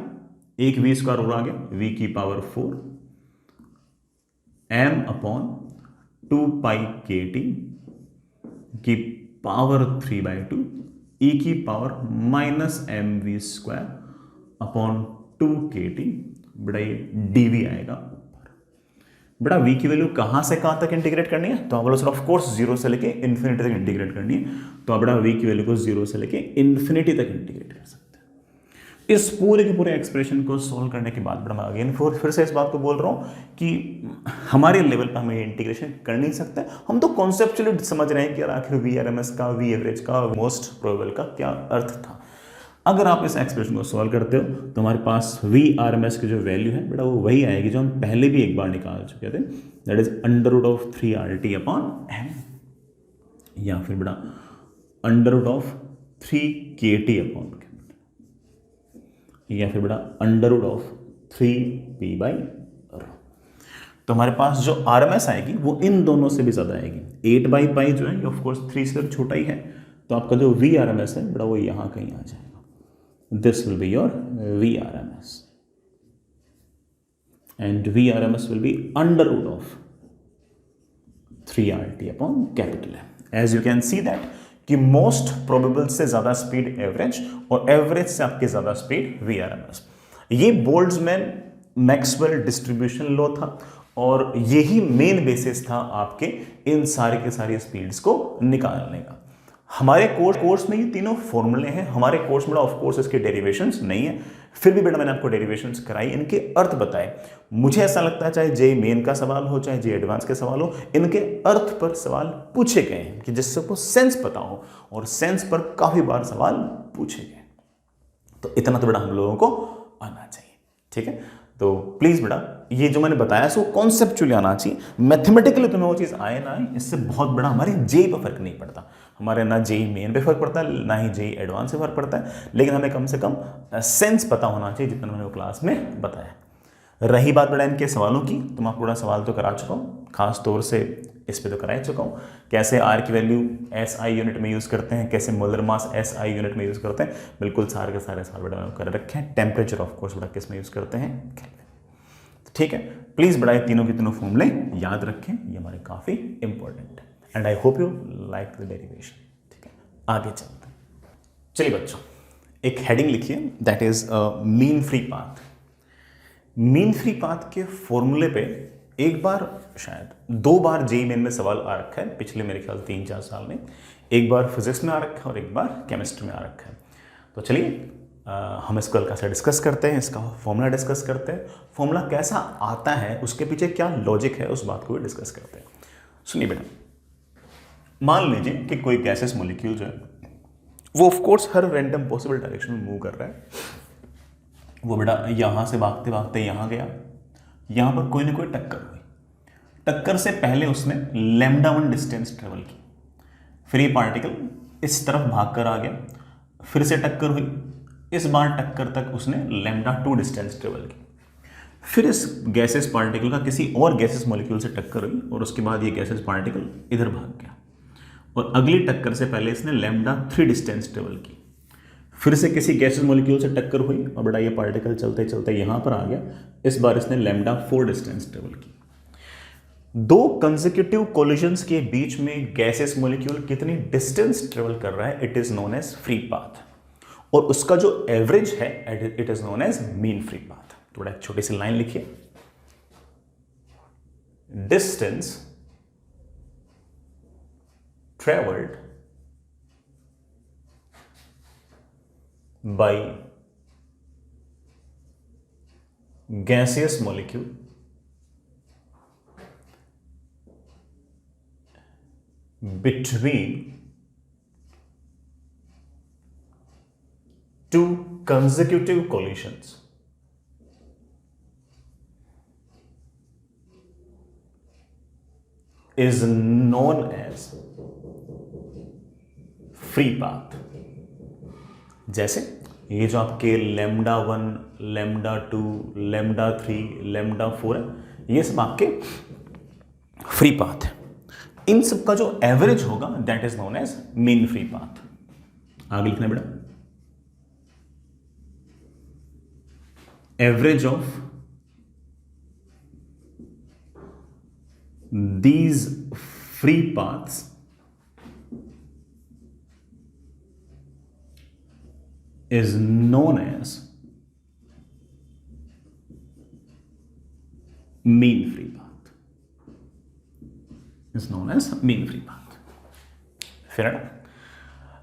एक वी स्क्वायर और आ गया, वी की पावर 4 एम अपॉन 2 पाई के टी की पावर 3/2 ई की power minus m v square upon 2 k T, बेटा ये डीवी आएगा ऊपर। बेटा वी की वैल्यू कहां से कहां तक इंटीग्रेट करनी है, तो आप बोलो सर ऑफ कोर्स 0 से लेके इन्फिनिटी तक इंटीग्रेट करनी है, तो आप बेटा वी की वैल्यू को 0 से लेके इन्फिनिटी तक इंटीग्रेट कर सकते हैं। इस पूरे के पूरे एक्सप्रेशन को सॉल्व करने के बाद बेटा मैं अगेन फिर से इस बात को बोल रहा हूं कि हमारे लेवल पर हमें इंटीग्रेशन कर नहीं सकते, हम तो कॉन्सेप्चुअली समझ रहे हैं कि यार आखिर वी आरएमएस का, वी एवरेज का, मोस्ट प्रोबेबल का क्या अर्थ था। अगर आप इस एक्सप्रेशन को सॉल्व करते हो तो हमारे पास वी आरएमएस की जो वैल्यू है बेटा वो वही आएगी जो हम पहले भी एक बार निकाल चुके थे, that is under root of 3RT upon M, या फिर बेटा under root of 3KT upon, या फिर बेटा अंडर रूट ऑफ 3p/ρ। तो हमारे पास जो आरएमएस आएगी वो इन दोनों से भी ज्यादा आएगी। 8 बाई पाई जो है ऑफ कोर्स 3 से छोटा ही है, तो आपका जो वी आरएमएस है बेटा वो यहां कहीं आ जाएगा। This will be your v RMS and v RMS will be under root of 3RT upon capital M. As you can see that कि मोस्ट प्रोबेबल से ज्यादा स्पीड एवरेज और एवरेज से आपके ज्यादा स्पीड वी आरएमएस। ये Boltzmann Maxwell distribution law था और यही मेन बेसिस था आपके इन सारे के सारी स्पीड्स को निकालने का। हमारे कोर्स में ये तीनों फॉर्मूले हैं, हमारे कोर्स में ऑफ कोर्स इसके डेरिवेशंस नहीं है, फिर भी बेटा मैंने आपको डेरिवेशंस कराई, इनके अर्थ बताए। मुझे ऐसा लगता है चाहे जे मेन का सवाल हो चाहे जे एडवांस के सवाल हो, इनके अर्थ पर सवाल पूछे गए हैं कि जिससे आपको सेंस पता हो, और सेंस पर काफी बार सवाल पूछे गए, तो इतना तो बेटा हम लोगों को आना चाहिए। ठीक है, तो प्लीज बेटा ये जो मैंने बताया सो कॉन्सेप्चुअली आना चाहिए, मैथमेटिकली तुम्हें वो चीज आए ना आए इससे बहुत बड़ा हमारे जेई पर फर्क नहीं पड़ता, हमारे ना जेई मेन पे फर्क पड़ता है ना ही जेई एडवांस पे फर्क पड़ता है, लेकिन हमें कम से कम सेंस पता होना चाहिए जितना मैंने वो क्लास में बताया। रही बात बेटा इनके सवालों की, तो मैं आपको बड़ा सवाल तो करा चुका हूँ, खास तौर से इस पे तो करा ही चुका हूँ, कैसे आर की वैल्यू SI यूनिट में यूज़ करते हैं, कैसे मोलर मास SI यूनिट में यूज़ करते हैं, बिल्कुल सारे के सारे सवाल बेटा मैंने कर रखे हैं। टेम्परेचर ऑफ कोर्स बेटा किस में यूज़ करते हैं, ठीक है, प्लीज बड़ा ये तीनों के तीनों फॉर्मूले याद रखें, ये हमारे काफी इंपॉर्टेंट है and I hope you like the derivation. ठीक है, आगे चलते हैं। चलिए बच्चों, एक हेडिंग लिखिए, that is mean free path. Mean free path के फॉर्मूले पे एक बार शायद 2 बार जेईई मेन में सवाल आ रखा है पिछले मेरे ख्याल 3-4 साल में। एक बार फिजिक्स में आ रखा है और एक बार केमिस्ट्री में आ रखा है। तो चलिए हम इसको हल्का सा डिस्कस करते हैं, इसका फॉर्मूला डिस्कस करते हैं, फॉर्मूला कैसा आता है, उसके पीछे क्या लॉजिक है, उस बात को भी डिस्कस करते हैं। सुनिए बेटा, मान लीजिए कि कोई गैसेस मॉलिक्यूल जो है वो of course her random possible direction में मूव कर रहा है। वो बेटा यहाँ से भागते भागते यहाँ गया, यहाँ पर कोई ना कोई टक्कर हुई, टक्कर से पहले उसने λ1 डिस्टेंस ट्रेवल की, फिर ये पार्टिकल इस तरफ भाग कर आ गया, फिर से टक्कर हुई, इस बार टक्कर तक उसने λ2 डिस्टेंस ट्रेवल की, फिर इस गैसेस पार्टिकल का किसी और गैसेस मॉलिक्यूल से टक्कर हुई और उसके बाद ये गैसेस पार्टिकल इधर भाग गया और अगली टक्कर से पहले इसने λ3 डिस्टेंस ट्रेवल की, फिर से किसी गैसेस मॉलिक्यूल से टक्कर हुई और बड़ा ये पार्टिकल चलते चलते यहाँ पर आ गया, इस बार इसने λ4 डिस्टेंस ट्रेवल की। 2 कंसेक्यूटिव कोलिजन्स के बीच में गैसेस मॉलिक्यूल कितनी डिस्टेंस ट्रेवल कर रहा है, it is known as free path, और उसका जो एवरेज है it is known as mean free path. तो बड़ा छोटी सी लाइन लिखिए, distance travelled by gaseous molecule between 2 consecutive collisions is known as free path। जैसे ये जो आपके λ1, λ2, λ3, λ4 है, ये सब आपके फ्री पाथ है। इन सब का जो एवरेज होगा that is known as mean free path. आगे लिखना बेटा, average of these free paths is known as mean free path, is known as mean free path। फिर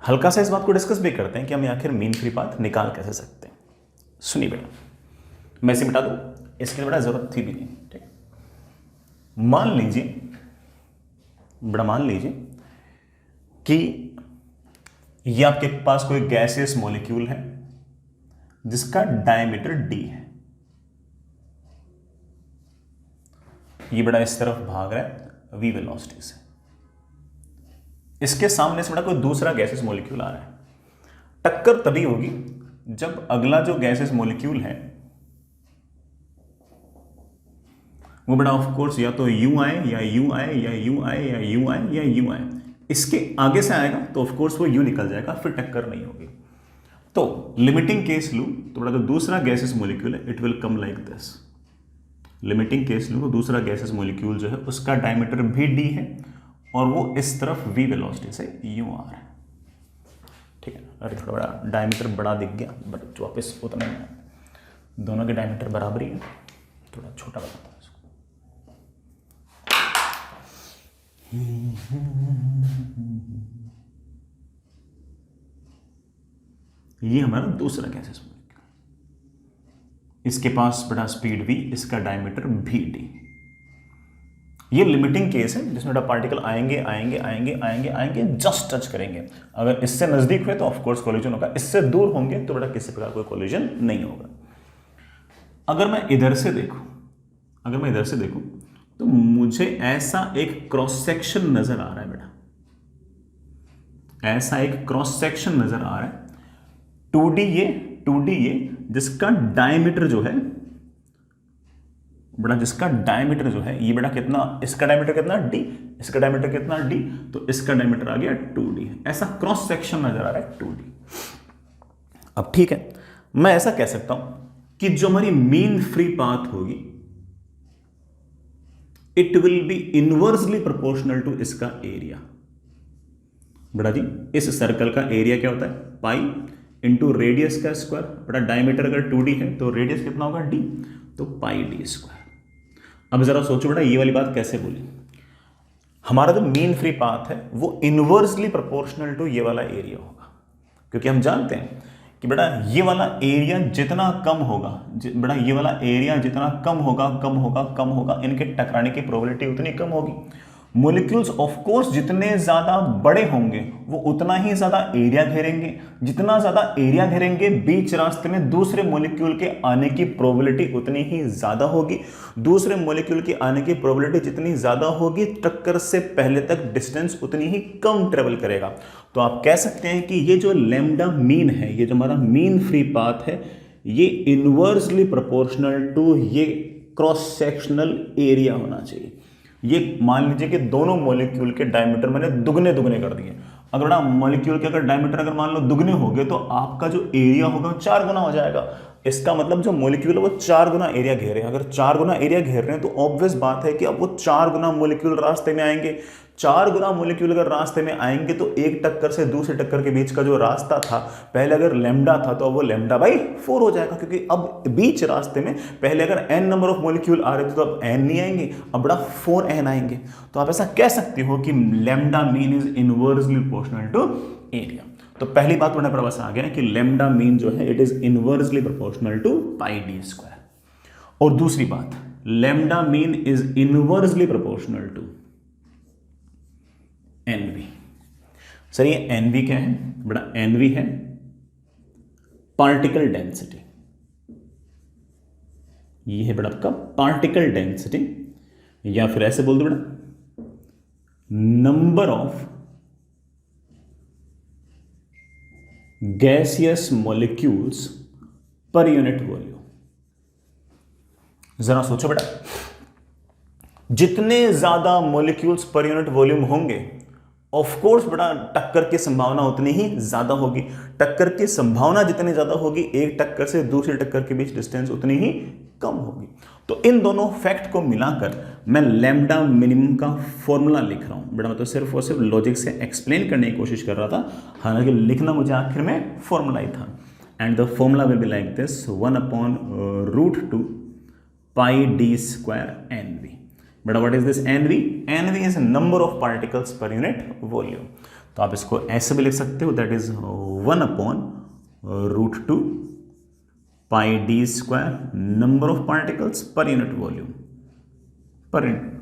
हल्का सा इस बात को डिस्कस भी करते हैं कि हम आखिर मीन फ्री पाथ निकाल कैसे सकते हैं। सुनिए बेटा, मैं इसे मिटा दूं, इसके लिए बड़ा जरूरत थी भी नहीं। ठीक, मान लीजिए कि ये आपके पास कोई गैसियस मॉलिक्यूल है जिसका डायमीटर d है, ये बड़ा इस तरफ भाग रहा है v वेलोसिटी से, इसके सामने से बड़ा कोई दूसरा गैसियस मॉलिक्यूल आ रहा है। टक्कर तभी होगी जब अगला जो गैसियस मॉलिक्यूल है वो बड़ा ऑफ कोर्स या तो u आए या u आए या u आए या u आए या u आए, इसके आगे से आएगा तो ऑफ कोर्स वो u निकल जाएगा, फिर टक्कर नहीं होगी। तो लिमिटिंग केस लूं तो बड़ा जो दूसरा गैसेस मॉलिक्यूल है it will come like this. Limiting case लूं तो दूसरा गैसेस मॉलिक्यूल जो है उसका डायमीटर भी d है और वो इस तरफ v वेलोसिटी से u आ रहा है। ठीक है, अरे थोड़ा बड़ा डायमीटर बड़ा दिख गया बट वापस उतना ही है, दोनों के डायमीटर बराबर ही है, थोड़ा छोटा बनाता हूं इसको। ये हमारा दूसरा गैसेस मॉलिक्यूल, इसके पास बड़ा स्पीड v, इसका डायमीटर भी d। ये लिमिटिंग केस है जिसमें पार्टिकल आएंगे आएंगे आएंगे आएंगे आएंगे जस्ट टच करेंगे। अगर इससे नजदीक हुए तो ऑफ कोर्स कोलिजन होगा, इससे दूर होंगे तो बड़ा किसी प्रकार कोई कोलिजन नहीं होगा। अगर मैं इधर से देखूं तो मुझे ऐसा एक क्रॉस सेक्शन नजर आ रहा है बेटा, ऐसा एक क्रॉस सेक्शन नजर आ रहा है 2D ये जिसका डायमीटर जो है बड़ा, ये बड़ा कितना, इसका डायमीटर कितना d, इसका डायमीटर कितना d, तो इसका डायमीटर आ गया 2D, ऐसा क्रॉस सेक्शन नजर आ रहा है 2D। अब ठीक है, मैं ऐसा कह सकता हूं कि जो हमारी मीन फ्री पाथ होगी it will be inversely proportional to इसका एरिया। बेटा जी इस सर्कल का एरिया क्या होता है, पाई इंटू रेडियस का स्क्वायर। बेटा डायमीटर अगर 2d है तो रेडियस कितना होगा d, तो पाई d स्क्वायर। अब जरा सोचो बेटा ये वाली बात कैसे बोली, हमारा जो मीन फ्री पाथ है वो इनवर्सली प्रोपोर्शनल टू ये वाला एरिया होगा, क्योंकि हम जानते हैं कि बेटा ये वाला एरिया जितना कम होगा, बेटा ये वाला एरिया जितना कम होगा कम होगा कम होगा, इनके टकराने की प्रोबेबिलिटी उतनी कम होगी। मोलिक्यूल्स ऑफ कोर्स जितने ज्यादा बड़े होंगे वो उतना ही ज्यादा एरिया घेरेंगे, जितना ज्यादा एरिया घेरेंगे बीच रास्ते में दूसरे मोलिक्यूल के आने की प्रोबेबिलिटी उतनी ही ज्यादा होगी। दूसरे मोलिक्यूल के आने की प्रोबेबिलिटी जितनी ज्यादा होगी टक्कर से पहले तक डिस्टेंस उतनी ही कम ट्रेवल करेगा। तो आप कह सकते हैं कि ये जो लैम्डा मीन है, ये जो हमारा मीन फ्री पाथ है, ये इनवर्सली प्रोपोर्शनल टू ये क्रॉस सेक्शनल एरिया होना चाहिए। ये मान लीजिए कि दोनों मॉलिक्यूल के डायमीटर मैंने दुगने कर दिए। अगर ना मॉलिक्यूल के अगर डायमीटर अगर मान लो दुगने हो गए तो आपका जो एरिया होगा 4 गुना हो जाएगा। इसका मतलब जो मॉलिक्यूल है वो 4 गुना एरिया घेर रहे हैं। अगर 4 गुना एरिया घेर रहे हैं तो ऑब्वियस बात है कि अब वो 4 गुना मॉलिक्यूल रास्ते में आएंगे। 4 गुना मॉलिक्यूल अगर रास्ते में आएंगे तो एक टक्कर से दूसरे टक्कर के बीच का जो रास्ता था पहले अगर लैम्डा था तो अब वो लैम्डा बाई 4 हो जाएगा, क्योंकि अब बीच रास्ते में पहले अगर n नंबर ऑफ मॉलिक्यूल आ रहे थे तो अब n नहीं आएंगे, अब बड़ा 4n आएंगे। तो आप ऐसा कह सकते हो कि lambda mean is inversely proportional to area. तो पहली बात मैंने बस आ गया कि लैम्डा मीन जो है it is inversely proportional to pi d square. और दूसरी बात, lambda mean is inversely proportional to NV। Sir ये NV क्या है बेटा, NV है पार्टिकल डेंसिटी। ये है बेटा आपका पार्टिकल डेंसिटी, या फिर ऐसे बोल दो बेटा नंबर ऑफ गैसियस मॉलिक्यूल्स पर यूनिट वॉल्यूम। जरा सोचो बेटा, जितने ज्यादा मॉलिक्यूल्स पर यूनिट वॉल्यूम होंगे ऑफ कोर्स बेटा टक्कर की संभावना उतनी ही ज्यादा होगी। टक्कर की संभावना जितनी ज्यादा होगी एक टक्कर से दूसरे टक्कर के बीच डिस्टेंस उतनी ही कम होगी। तो इन दोनों फैक्ट को मिलाकर मैं लैम्डा मिनिमम का फॉर्मूला लिख रहा हूं बेटा। मैं तो सिर्फ और सिर्फ लॉजिक से एक्सप्लेन करने की कोशिश कर रहा था, हालांकि लिखना मुझे आखिर में फॉर्मूला ही था। And the formula will be like this 1/√2 pi d square NV। बेटा what is this NV? NV is number of particles per unit volume. तो आप इसको ऐसे भी लिख सकते हो, that is 1/√2 pi d square number of particles per unit volume per unit.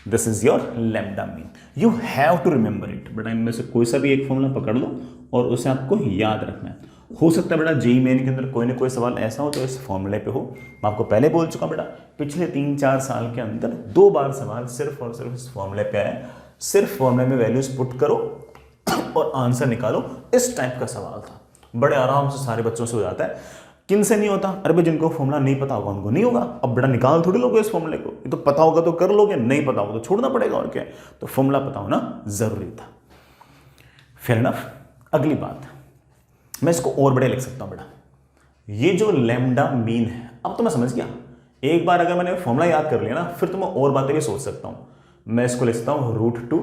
This is your lambda mean. You have to remember it बेटा। इनमें से कोई सा भी एक फॉर्मूला पकड़ लो और उसे आपको याद रखना है। हो सकता है बेटा जेईई मेन के अंदर कोई ना कोई सवाल ऐसा हो तो इस फॉर्मूले पे हो। मैं आपको पहले बोल चुका बेटा, पिछले 3-4 साल के अंदर 2 बार सवाल सिर्फ और सिर्फ इस फॉर्मूले पे आया। सिर्फ फॉर्मूले में वैल्यूज पुट करो और आंसर निकालो, इस टाइप का सवाल था। बड़े आराम से सारे बच्चों से हो जाता है। किन से नहीं होता? अरे भाई जिनको फॉर्मूला नहीं पता होगा उनको नहीं होगा। अब बेटा निकाल थोड़ी लोगे इस फॉर्मूले को, ये तो पता होगा तो कर लोगे, नहीं पता होगा तो छोड़ना पड़ेगा, और क्या। तो फॉर्मूला पता होना जरूरी था। Fair enough. अगली बात, मैं इसको और बड़े लिख सकता हूं बेटा। ये जो लैम्डा मीन है, अब तो मैं समझ गया। एक बार अगर मैंने फॉर्मूला याद कर लिया ना, फिर तो मैं और बातें भी सोच सकता हूं। मैं इसको लिखता हूं √2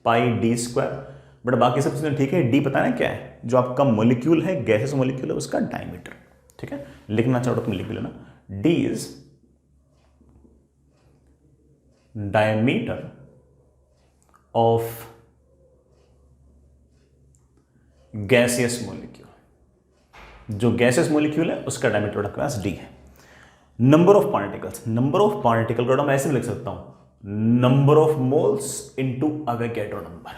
पाई d स्क्वायर। बेटा बाकी सब चीजें ठीक है, d पता है क्या है, जो आपका मॉलिक्यूल है, गैसेस मॉलिक्यूल है, उसका डायमीटर। ठीक है, लिखना चाहो तो तुम लिख लेना, d is diameter of gaseous molecule. जो गैसियस मॉलिक्यूल है उसका डायमीटर क्लास d है। Number of particles, number of particle को मैं ऐसे लिख सकता हूं, number of moles into Avogadro number.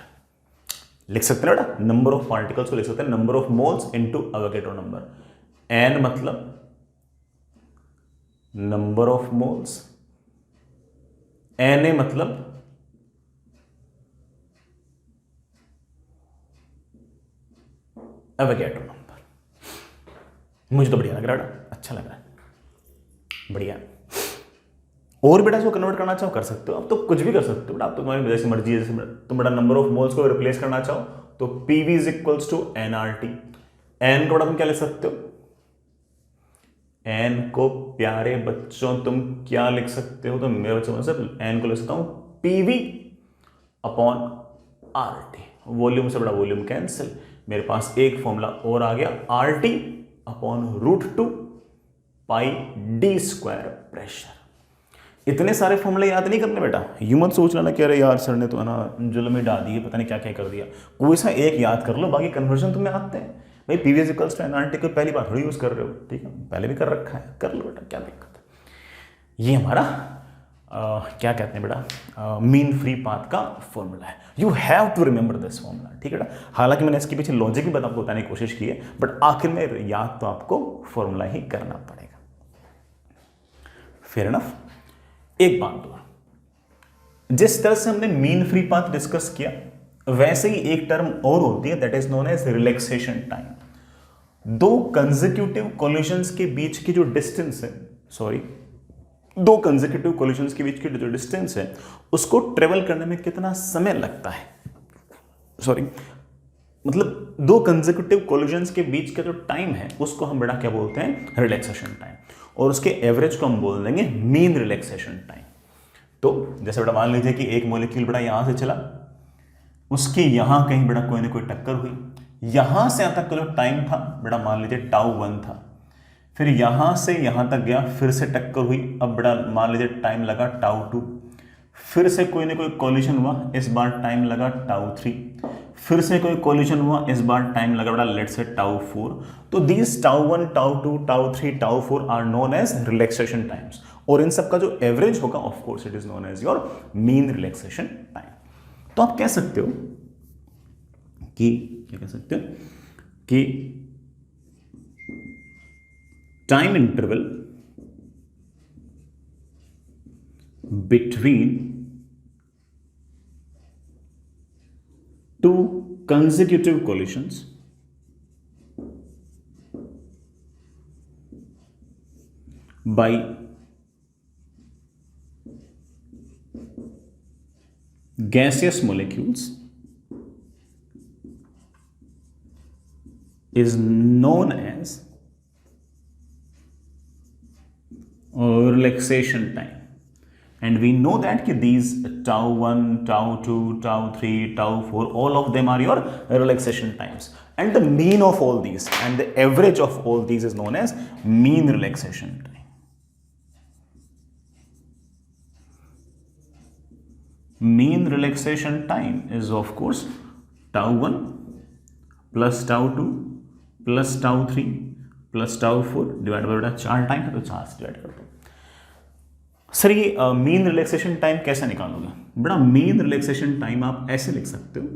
लिख सकते हैं बेटा, नंबर ऑफ पार्टिकल्स को लिख सकते हैं number of moles into Avogadro number. n मतलब नंबर ऑफ मोल्स, Na मतलब एवोगैड्रो नंबर। मुझे तो बढ़िया लग रहा है, अच्छा लग रहा है, बढ़िया। और बेटा जो कन्वर्ट करना चाहो कर सकते हो, अब तो कुछ भी कर सकते हो बेटा, आप तो तुम्हारी जैसी मर्जी है। जैसे तुम बेटा नंबर ऑफ मोल्स को रिप्लेस करना चाहो तो PV is equals to nRT। n को तुम क्या लिख सकते हो, एन को प्यारे बच्चों तुम क्या लिख सकते हो, तो मेरे बच्चों मतलब एन को लिख सकता हूं PV upon R T, volume से बड़ा वॉल्यूम कैंसिल, मेरे पास एक फॉर्मूला और आ गया आर टी अपॉन √2 पाई डी स्क्वायर प्रेशर। इतने सारे फॉर्मूले याद नहीं करने बेटा, यूं मत सोच लेना कि अरे यार सर ने तो है ना जुल्म में डाल दिए, पता नहीं क्या क्या कर दिया। कोई सा एक याद कर लो, बाकी कन्वर्जन तुम्हें आते हैं भाई। पीवी इक्वल्स टू एनआरटी को पहली बार थोड़ी यूज कर रहे हो, ठीक है, पहले भी कर रखा है, कर लो बेटा, क्या दिक्कत है। ये हमारा क्या कहते हैं बेटा, मीन फ्री पाथ का फॉर्मूला है। You have to remember this formula, ठीक है बेटा। हालांकि मैंने इसके पीछे लॉजिक भी आपको बताने की कोशिश की है, बट आखिर में याद तो आपको फॉर्मूला ही करना पड़ेगा। Fair enough. एक बात और, जिस तरह से हमने मीन फ्री पाथ डिस्कस किया, वैसे ही एक टर्म और होती है, that is known as relaxation time. दो कंसेक्यूटिव कोलिशंस के बीच की जो डिस्टेंस है, दो कंसेक्यूटिव कोलिशंस के बीच की जो डिस्टेंस है, उसको ट्रेवल करने में कितना समय लगता है, मतलब दो कंसेक्यूटिव कोलिशंस के बीच का जो टाइम है, उसको हम बड़ा क्या बोलते हैं, रिलैक्सेशन टाइम, और उसके एवरेज को हम बोल देंगे मीन रिलैक्सेशन टाइम। तो जैसे बेटा मान लीजिए कि एक मॉलिक्यूल बड़ा यहां से चला, उसके यहां कहीं बड़ा कोई ना कोई टक्कर हुई, यहां से यहां तक का जो टाइम था बड़ा मान लीजिए τ1 था, फिर यहां से यहां तक गया, फिर से टक्कर हुई, अब बड़ा मान लीजिए टाइम लगा τ2, फिर से कोई ना कोई कॉलिशन हुआ, इस बार टाइम लगा τ3, फिर से कोई कॉलिशन हुआ, इस बार टाइम लगा बड़ा लेट्स से τ4। तो these τ1 τ2 τ3 τ4 are known as relaxation times, और इन सब का जो एवरेज होगा of course it is known as your mean relaxation time. तो आप कह सकते हो कि क्या कह सकते हो कि time interval between two consecutive collisions by gaseous molecules is known as relaxation time. And we know that कि these τ1, τ2, τ3, τ4, all of them are your relaxation times. And the mean of all these and the average of all these is known as mean relaxation time. Mean relaxation time is of course τ1 plus τ2 plus τ3 plus τ4 divide by 4 time है, तो 4 से divide कर दो। Sir ये mean relaxation time कैसे निकालोगे? बेटा mean relaxation time आप ऐसे लिख सकते हो,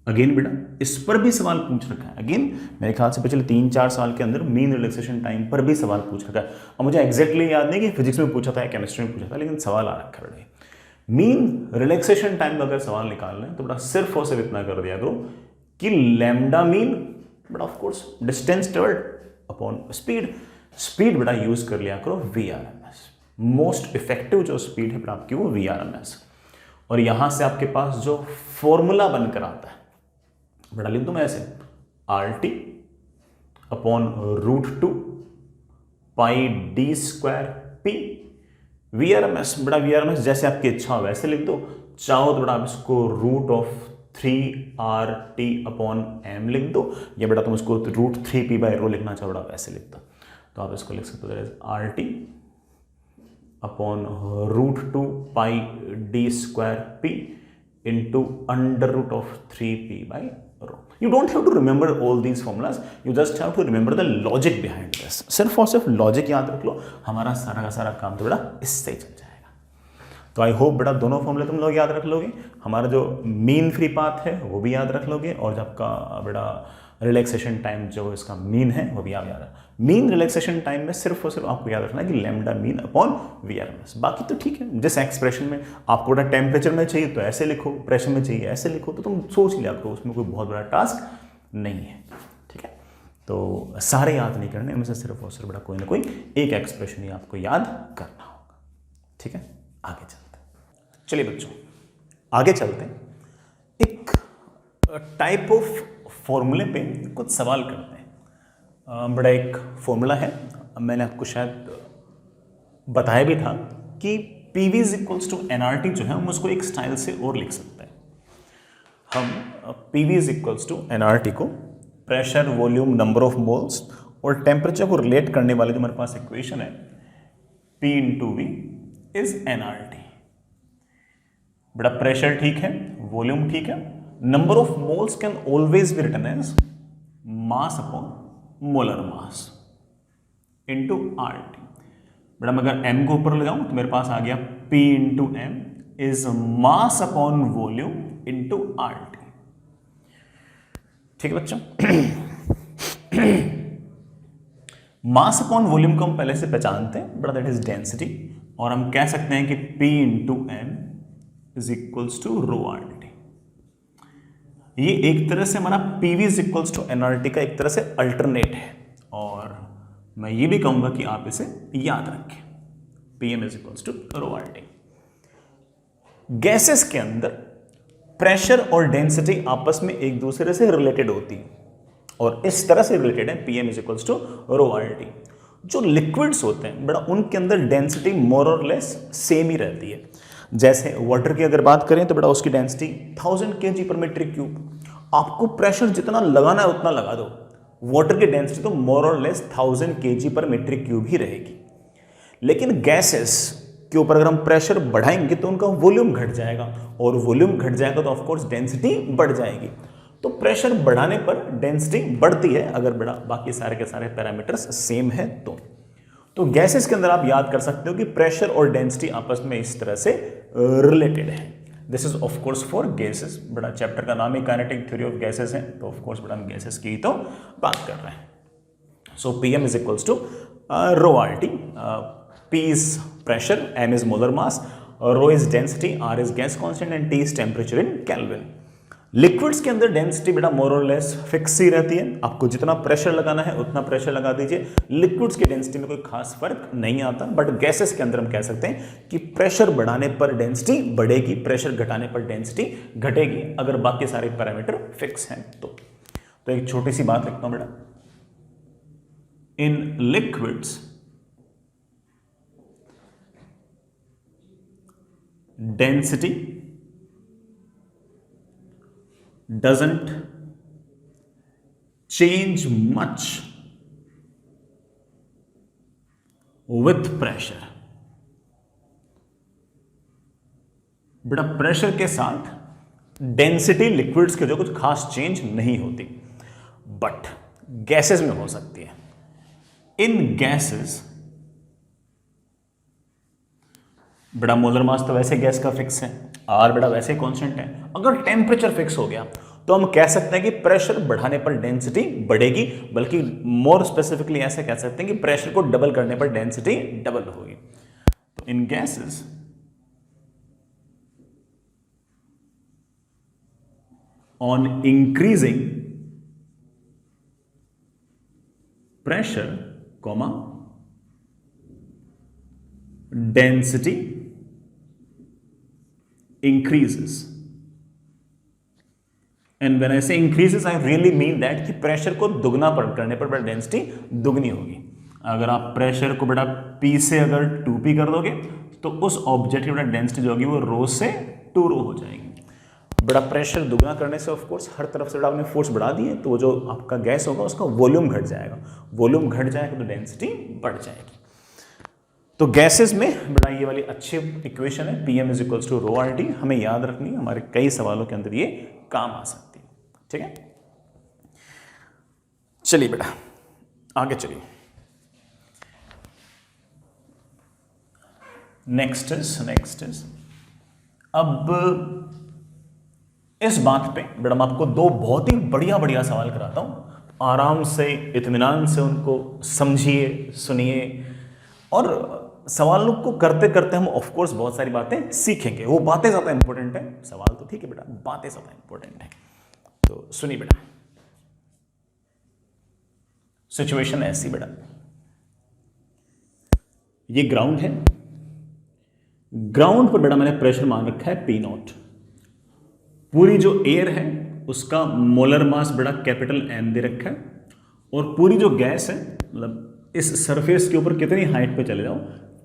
अगेन बेटा इस पर भी सवाल पूछ रखा है, अगेन मेरे ख्याल से पिछले 3-4 साल के अंदर मीन रिलैक्सेशन टाइम पर भी सवाल पूछ रखा है। और मुझे एग्जैक्टली याद नहीं कि फिजिक्स में पूछा था या केमिस्ट्री में पूछा था, लेकिन सवाल आ रखा है बेटा। मीन रिलैक्सेशन टाइम का अगर सवाल निकालना है तो बेटा सिर्फ और सिर्फ इतना कर दिया करो कि लैम्डा मीन, बेटा of course distance travelled upon speed बेटा यूज कर लिया करो VRMS। मोस्ट इफेक्टिव जो स्पीड है आपकी वो VRMS, और यहां से आपके पास जो फॉर्मूला बनकर आता है बड़ा लिख दूं मैं ऐसे, RT अपॉन √2 पाई डी स्क्वायर P VRMS। बड़ा VRMS जैसे आपकी इच्छा हो वैसे लिख दो, चाहो तो बड़ा आप इसको √3RT अपॉन M लिख दो, या बेटा तुम इसको √3P/ρ लिखना चाहो बड़ा वैसे लिख दो, तो आप इसको लिख सकते हो RT upon √2 pi D square P into √3P/ρ। You don't have to remember all these formulas, you just have to remember the logic behind this। सिर्फ और सिर्फ लॉजिक याद रख लो, हमारा सारा का सारा काम तो बेटा इससे ही चल जाएगा। तो आई होप बेटा दोनों फॉर्मूले तुम लोग याद रख लोगे, हमारा जो मीन फ्री पाथ है वो भी याद रख लोगे, और जो आपका बेटा रिलैक्सेशन टाइम जो इसका मीन है वो भी आप याद रख। मीन रिलैक्सेशन टाइम में सिर्फ और सिर्फ आपको याद रखना है कि लैम्डा मीन अपॉन VRMS, बाकी तो ठीक है। जिस एक्सप्रेशन में आपको बड़ा टेम्परेचर में चाहिए तो ऐसे लिखो, प्रेशर में चाहिए ऐसे लिखो, तो तुम सोच लिया करो, उसमें कोई बहुत बड़ा टास्क नहीं है, ठीक है। तो सारे याद नहीं करने, उनमें से सिर्फ और सिर्फ बड़ा कोई ना कोई एक एक्सप्रेशन ही आपको याद करना होगा, ठीक है। आगे चलते हैं, चलिए बच्चों आगे चलते हैं, एक टाइप ऑफ फॉर्मूले पे कुछ सवाल करते हैं। बड़ा एक फॉर्मूला है मैंने आपको शायद बताया भी था कि PV is equals to NRT जो है हम उसको एक स्टाइल से और लिख सकते हैं। हम PV is equals to NRT को pressure, volume, number of moles और टेम्परेचर को रिलेट करने वाले जो हमारे पास इक्वेशन है P into V is NRT. बड़ा प्रेशर ठीक है, वॉल्यूम ठीक है, number of moles can always be written as mass upon molar mass into RT. बड़ा मैं अगर m को ऊपर लगाऊं तो मेरे पास आ गया P into M is mass upon volume into RT. ठीक है बच्चों, मास अपॉन वॉल्यूम को हम पहले से पहचानते हैं, बड़ा दैट इज डेंसिटी, और हम कह सकते हैं कि P into M is equals to rho RT. ये एक तरह से हमारा PV is equals to NRT का एक तरह से अल्टरनेट है, और मैं ये भी कहूंगा कि आप इसे याद रखें, PM is equals to rho RT. Gases के अंदर प्रेशर और डेंसिटी आपस में एक दूसरे से रिलेटेड होती है, और इस तरह से रिलेटेड है PM is equals to rho RT. जो लिक्विड्स होते हैं बड़ा उनके अंदर डेंसिटी मोर और लेस सेम ही रहती है। जैसे वाटर की अगर बात करें तो बड़ा उसकी डेंसिटी 1000 kg पर मीटर क्यूब। आपको प्रेशर जितना लगाना है उतना लगा दो, वाटर की डेंसिटी तो मोर और लेस 1000 kg पर मीटर क्यूब ही रहेगी। लेकिन गैसेस के ऊपर अगर हम प्रेशर बढ़ाएंगे तो उनका वॉल्यूम घट जाएगा, और वॉल्यूम घट जाएगा तो ऑफकोर्स डेंसिटी बढ़ जाएगी। तो प्रेशर बढ़ाने पर डेंसिटी बढ़ती है अगर बड़ा बाकी सारे के सारे पैरामीटर्स सेम है तो गैसेस के अंदर आप याद कर सकते हो कि प्रेशर और डेंसिटी आपस में इस तरह से रिलेटेड है। This is of course for gases. बड़ा चैप्टर का नाम ही काइनेटिक थ्योरी ऑफ गैसेस है, तो ऑफ कोर्स बड़ा हम गैसेस की तो बात कर रहे हैं। So PM is equals to rho RT. P is pressure, M is molar mass, rho is density, R is gas constant and T is temperature in Kelvin. Liquids के अंदर डेंसिटी बेटा मोर और लेस फिक्स ही रहती है, आपको जितना pressure लगाना है उतना प्रेशर लगा दीजिए, लिक्विड्स की डेंसिटी में कोई खास फर्क नहीं आता। बट गैसेस के अंदर हम कह सकते हैं कि प्रेशर बढ़ाने पर डेंसिटी बढ़ेगी, प्रेशर घटाने पर डेंसिटी घटेगी, अगर बाकी सारे पैरामीटर फिक्स हैं तो एक छोटी सी बात लिखता हूं बेटा, in liquids density doesn't change much with pressure। बेटा प्रेशर के साथ डेंसिटी लिक्विड्स के जो कुछ खास चेंज नहीं होती, बट गैसेस में हो सकती है। इन गैसेस बेटा मोलर मास तो वैसे गैस का फिक्स है, R बेटा वैसे कांस्टेंट है। अगर टेम्परेचर फिक्स हो गया तो हम कह सकते हैं कि प्रेशर बढ़ाने पर डेंसिटी बढ़ेगी, बल्कि मोर स्पेसिफिकली ऐसे कह सकते हैं कि प्रेशर को डबल करने पर डेंसिटी डबल होगी। तो in gases on increasing pressure comma density increases, and when I say increases I really mean that कि प्रेशर को दुगना करने पर डेंसिटी दुगनी होगी। अगर आप प्रेशर को बेटा P से अगर 2P कर दोगे तो उस ऑब्जेक्ट की बेटा डेंसिटी जो होगी वो रो से 2 रो हो जाएगी। बड़ा प्रेशर दुगना करने से ऑफ कोर्स हर तरफ से आपने फोर्स बढ़ा दी है, तो वो जो आपका गैस होगा उसका वॉल्यूम घट जाएगा, वॉल्यूम घट जाएगा तो डेंसिटी बढ़ जाएगी। तो गैसेस में बड़ा ये वाली अच्छी इक्वेशन है, PM is equals to rho RT, हमें याद रखनी है, हमारे कई सवालों के अंदर ये काम आ सकती है। ठीक है, चलिए बेटा आगे चलिए। नेक्स्ट इज अब इस बात पे बेटा मैं आपको दो बहुत ही बढ़िया सवाल कराता हूं, आराम से इत्मीनान से उनको समझिए, सुनिए, और सवालों को करते करते हम ऑफ कोर्स बहुत सारी बातें सीखेंगे। वो बातें ज्यादा इंपॉर्टेंट है, सवाल तो ठीक है बेटा, बातें ज्यादा इंपॉर्टेंट है। तो सुनिए बेटा, सिचुएशन ऐसी बेटा, ये ग्राउंड है, ग्राउंड पर बेटा मैंने प्रेशर मान रखा है P0। पूरी जो एयर है उसका मोलर मास बेटा कैपिटल M दे रखा है, और पूरी जो गैस है मतलब इस सरफेस के ऊपर कितनी हाइट पे चले जाओ,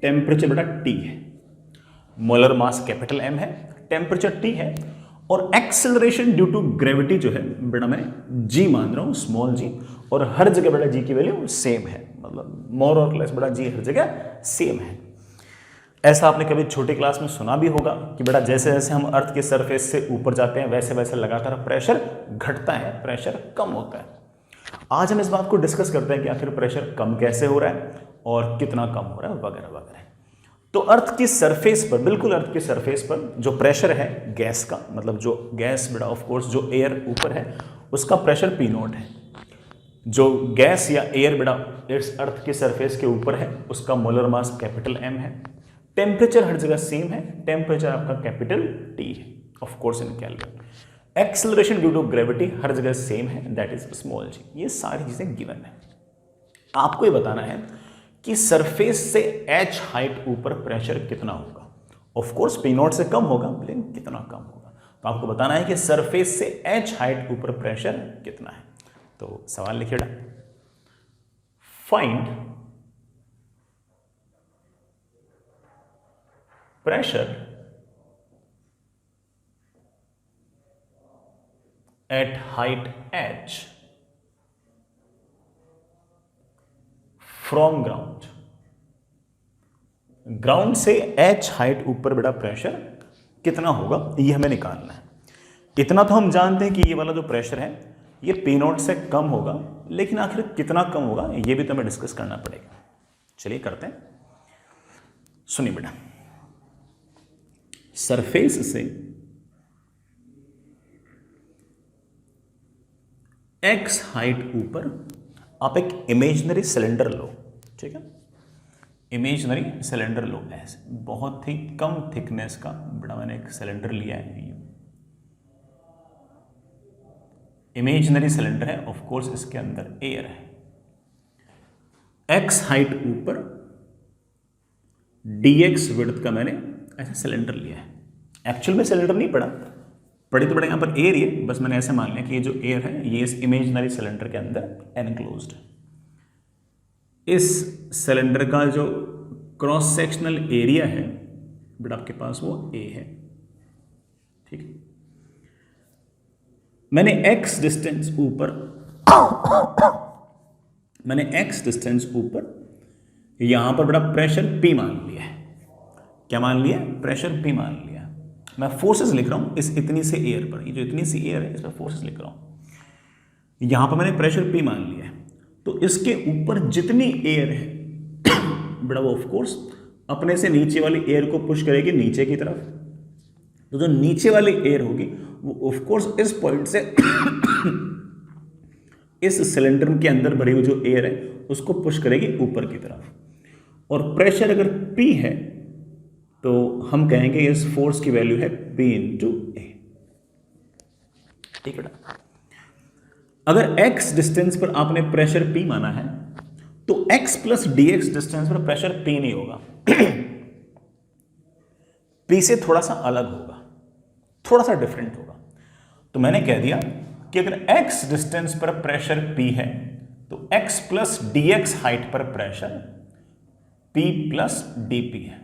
टेम्परेचर बेटा T है, मोलर मास कैपिटल M है, टेम्परेचर T है, और एक्सेलरेशन ड्यू टू ग्रेविटी जो है बेटा मैं G मान रहा हूं, स्मॉल g, और हर जगह बेटा G की वैल्यू सेम है, मतलब मोर और लेस बेटा G हर जगह सेम है। ऐसा आपने कभी छोटी क्लास में सुना भी होगा कि बेटा जैसे जैसे हम अर्थ के सरफेस से ऊपर जाते हैं वैसे वैसे लगातार प्रेशर घटता है, प्रेशर कम होता है। आज हम इस बात को डिस्कस करते हैं कि आखिर प्रेशर कम कैसे हो रहा है और कितना कम हो रहा है वगैरह वगैरह। तो अर्थ की सरफेस पर, बिल्कुल अर्थ की सरफेस पर जो प्रेशर है गैस का, मतलब जो गैस बेटा ऑफ कोर्स जो एयर ऊपर है उसका प्रेशर P0 है। जो गैस या एयर बेटा इस अर्थ की सरफेस के ऊपर है उसका मोलर मास कैपिटल M है, टेम्परेचर हर जगह सेम है, टेम्परेचर आपका कैपिटल T है of course in Kelvin. Acceleration due to gravity हर जगह सेम है, दैट इज स्मॉल g। ये सारी चीजें गिवन है। आपको ये बताना है कि सरफेस से h हाइट ऊपर प्रेशर कितना होगा। ऑफ कोर्स P0 से कम होगा, लेकिन कितना कम होगा। तो आपको बताना है कि सरफेस से h हाइट ऊपर प्रेशर कितना है। तो सवाल लिखिए, find pressure at height h from ground. Ground से h हाइट ऊपर बेटा प्रेशर कितना होगा ये हमें निकालना है। इतना तो हम जानते हैं कि ये वाला जो प्रेशर है ये P0 से कम होगा, लेकिन आखिर कितना कम होगा ये भी तो हमें डिस्कस करना पड़ेगा। चलिए करते हैं, सुनिए बेटा। सरफेस से x हाइट ऊपर आप एक इमेजिनरी सिलेंडर लो, ठीक है, इमेजिनरी सिलेंडर लो, ऐसे बहुत ही कम थिकनेस का बड़ा मैंने एक सिलेंडर लिया है। इमेजिनरी सिलेंडर है, ऑफ कोर्स इसके अंदर एयर है। x हाइट ऊपर dx विड्थ का मैंने ऐसा सिलेंडर लिया है। एक्चुअल में सिलेंडर नहीं पड़ा, पड़ी तो पड़े यहाँ पर एयर ही है, बस मैंने ऐसे मान लिया कि ये जो एयर है ये इस इमेजिनरी सिलेंडर के अंदर एनक्लोज्ड है। इस सिलेंडर का जो क्रॉस सेक्शनल एरिया है बट आपके पास वो A है, ठीक है। मैंने x डिस्टेंस ऊपर यहां पर बड़ा प्रेशर P मान लिया है। क्या मान लिया? प्रेशर P मान लिया। मैं फोर्सेस लिख रहा हूं इस इतनी से एयर पर, ये जो इतनी सी एयर है इस पर फोर्सेस लिख रहा हूं। यहां पर मैंने प्रेशर P मान लिया है, तो इसके ऊपर जितनी एयर है बड़ा वो ऑफ कोर्स अपने से नीचे वाली एयर को पुश करेगी नीचे की तरफ। तो जो नीचे वाली एयर होगी वो ऑफ कोर्स इस पॉइंट से इस सिलेंडर के अंदर भरी हुई जो एयर है उसको पुश करेगी ऊपर की तरफ। और प्रेशर अगर P है तो हम कहेंगे इस फोर्स की वैल्यू है P इंटू A, ठीक है। अगर x डिस्टेंस पर आपने प्रेशर P माना है तो x प्लस dx डिस्टेंस पर प्रेशर P नहीं होगा P से थोड़ा सा अलग होगा, थोड़ा सा डिफरेंट होगा। तो मैंने कह दिया कि अगर x डिस्टेंस पर प्रेशर P है तो x प्लस dx हाइट पर प्रेशर P प्लस dP है।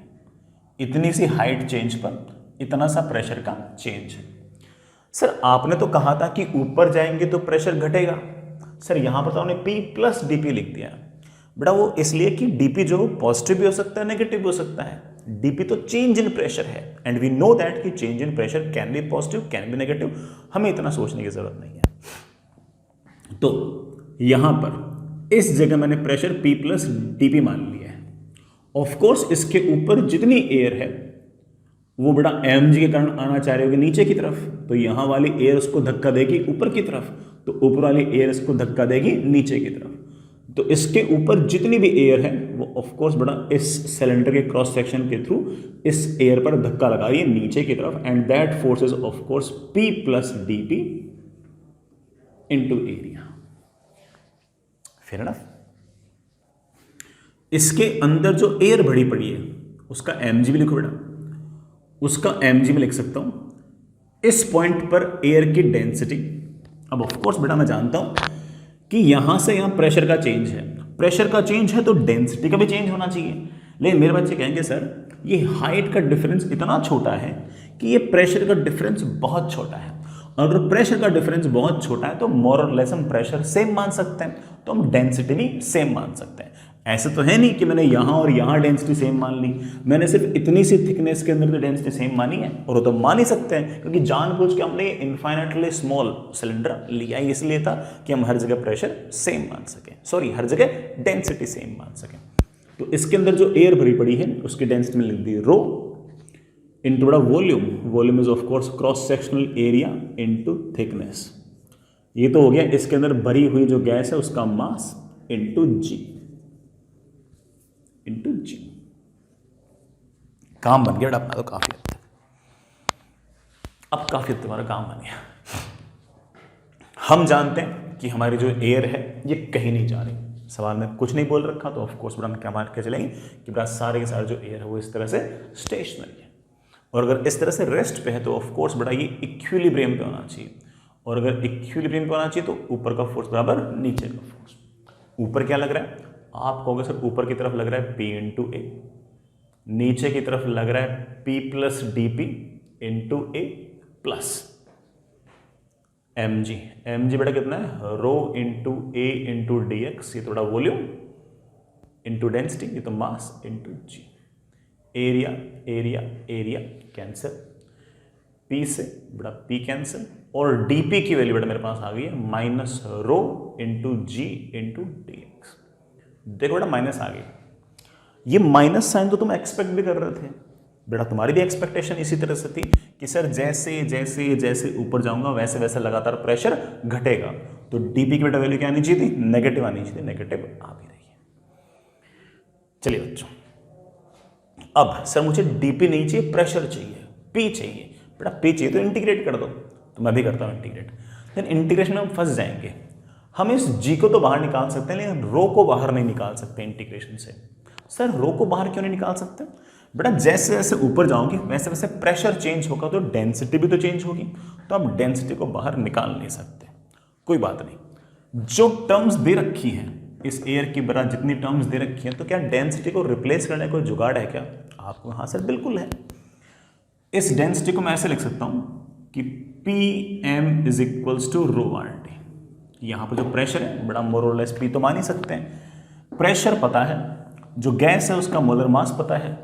इतनी सी हाइट चेंज पर इतना सा प्रेशर का चेंज है। सर आपने तो कहा था कि ऊपर जाएंगे तो प्रेशर घटेगा। सर यहां पर तो आपने P प्लस dP लिख दिया बेटा, वो इसलिए कि dP जो पॉजिटिव भी हो सकता है नेगेटिव भी हो सकता है। dP तो चेंज इन प्रेशर है एंड वी नो दैट कि change in pressure can be positive can be negative, हमें इतना सोचने की जरूरत नहीं है। तो यहां पर इस जगह मैंने प्रेशर P प्लस dP मान लिया है। ऑफ कोर्स इसके ऊपर जितनी एयर है वो बड़ा mg के कारण आना चाह रही होगी नीचे की तरफ, तो यहां वाली एयर उसको धक्का देगी ऊपर की तरफ, तो ऊपर वाली एयर इसको धक्का देगी नीचे की तरफ। तो इसके ऊपर जितनी भी एयर है वो ऑफ कोर्स बड़ा इस सिलेंडर के क्रॉस सेक्शन के थ्रू इस एयर पर धक्का लगा रही है नीचे की तरफ, and that force is of course P plus dP into area. Fair enough. इसके अंदर जो एयर भरी पड़ी है उसका mg भी लिखो बेटा, उसका mg में लिख सकता हूं इस पॉइंट पर एयर की डेंसिटी। अब ऑफ कोर्स बेटा मैं जानता हूं कि यहां से यहां प्रेशर का चेंज है, प्रेशर का चेंज है तो डेंसिटी का भी चेंज होना चाहिए। लेकिन मेरे बच्चे कहेंगे सर ये हाइट का डिफरेंस इतना छोटा है कि ये प्रेशर का डिफरेंस बहुत छोटा है, और अगर प्रेशर का डिफरेंस बहुत छोटा है तो मोर और लेस हम प्रेशर सेम मान सकते हैं, तो हम डेंसिटी भी सेम मान सकते हैं। ऐसे तो है नहीं कि मैंने यहां और यहां डेंसिटी सेम मान ली, मैंने सिर्फ इतनी सी थिकनेस के अंदर तो डेंसिटी सेम मानी है, और वो तो मान ही सकते हैं क्योंकि जानबूझ के हमने इनफाइनाइटली स्मॉल सिलेंडर लिया ही इसलिए था कि हम हर जगह प्रेशर सेम मान सकें, सॉरी हर जगह डेंसिटी सेम मान सकें। तो इसके अंदर जो एयर भरी पड़ी है उसकी डेंसिटी में लिख दी रो इनटू बड़ा volume, volume is of course cross sectional area into thickness. ये तो हो गया इसके अंदर भरी हुई जो गैस है उसका मास इनटू जी, काम बन गया अपना तो काफी हद तक। अब काफी हद तुम्हारा काम बन गया। हम जानते हैं कि हमारी जो एयर है ये कहीं नहीं जा रही, सवाल में कुछ नहीं बोल रखा, तो ऑफकोर्स बड़ा हम क्या मान के चलेंगे कि बड़ा सारे के सारे जो एयर है वो इस तरह से स्टेशनरी है, और अगर इस तरह से रेस्ट पे है तो ऑफकोर्स बड़ा ये इक्विलिब्रियम पे होना चाहिए, और अगर इक्विलिब्रियम पे होना चाहिए तो ऊपर का फोर्स बराबर नीचे का फोर्स। ऊपर क्या लग रहा है, आप कहोगे सर ऊपर की तरफ लग रहा है P इंटू ए, नीचे की तरफ लग रहा है P plus D P into A plus M G बेटा कितना है rho into A into D X, ये तो बड़ा वॉल्यूम इंटू डेंसिटी, ये तो mass into G. Area area area cancel, P से बड़ा P कैंसिल, और dP की वैल्यू बेटा मेरे पास आ गई है minus rho into G into D X. देखो बेटा माइनस आ गई, ये माइनस साइन तो तुम एक्सपेक्ट भी कर रहे थे बेटा, तुम्हारी भी एक्सपेक्टेशन इसी तरह से थी कि सर जैसे जैसे जैसे ऊपर जाऊंगा वैसे वैसे लगातार प्रेशर घटेगा, तो dP की बेटा वैल्यू क्या आनी चाहिए थी, नेगेटिव आनी चाहिए थी, नेगेटिव आ भी रही है। चलिए बच्चों, अब सर मुझे dP नहीं चाहिए, प्रेशर चाहिए, P चाहिए बेटा, P चाहिए तो इंटीग्रेट कर दो, तो मैं भी करता हूं इंटीग्रेट। लेकिन इंटीग्रेशन में हम फंस जाएंगे, हम इस G को तो बाहर निकाल सकते हैं लेकिन रो को बाहर नहीं निकाल सकते इंटीग्रेशन से। सर रो को बाहर क्यों नहीं निकाल सकते बेटा, जैसे जैसे ऊपर जाओगे वैसे वैसे प्रेशर चेंज होगा तो डेंसिटी भी तो चेंज होगी, तो आप डेंसिटी को बाहर निकाल नहीं सकते। कोई बात नहीं, जो टर्म्स दे रखी हैं इस एयर की बरा जितनी टर्म्स दे रखी हैं, तो क्या डेंसिटी को रिप्लेस करने का कोई जुगाड़ है क्या आपको? हाँ सर बिल्कुल है। इस डेंसिटी को मैं ऐसे लिख सकता हूं कि Pm is equals to rho R T. यहां पर जो प्रेशर है बड़ा मोर और लेस P तो मान ही सकते हैं, प्रेशर पता है, जो गैस है उसका मोलर मास पता है,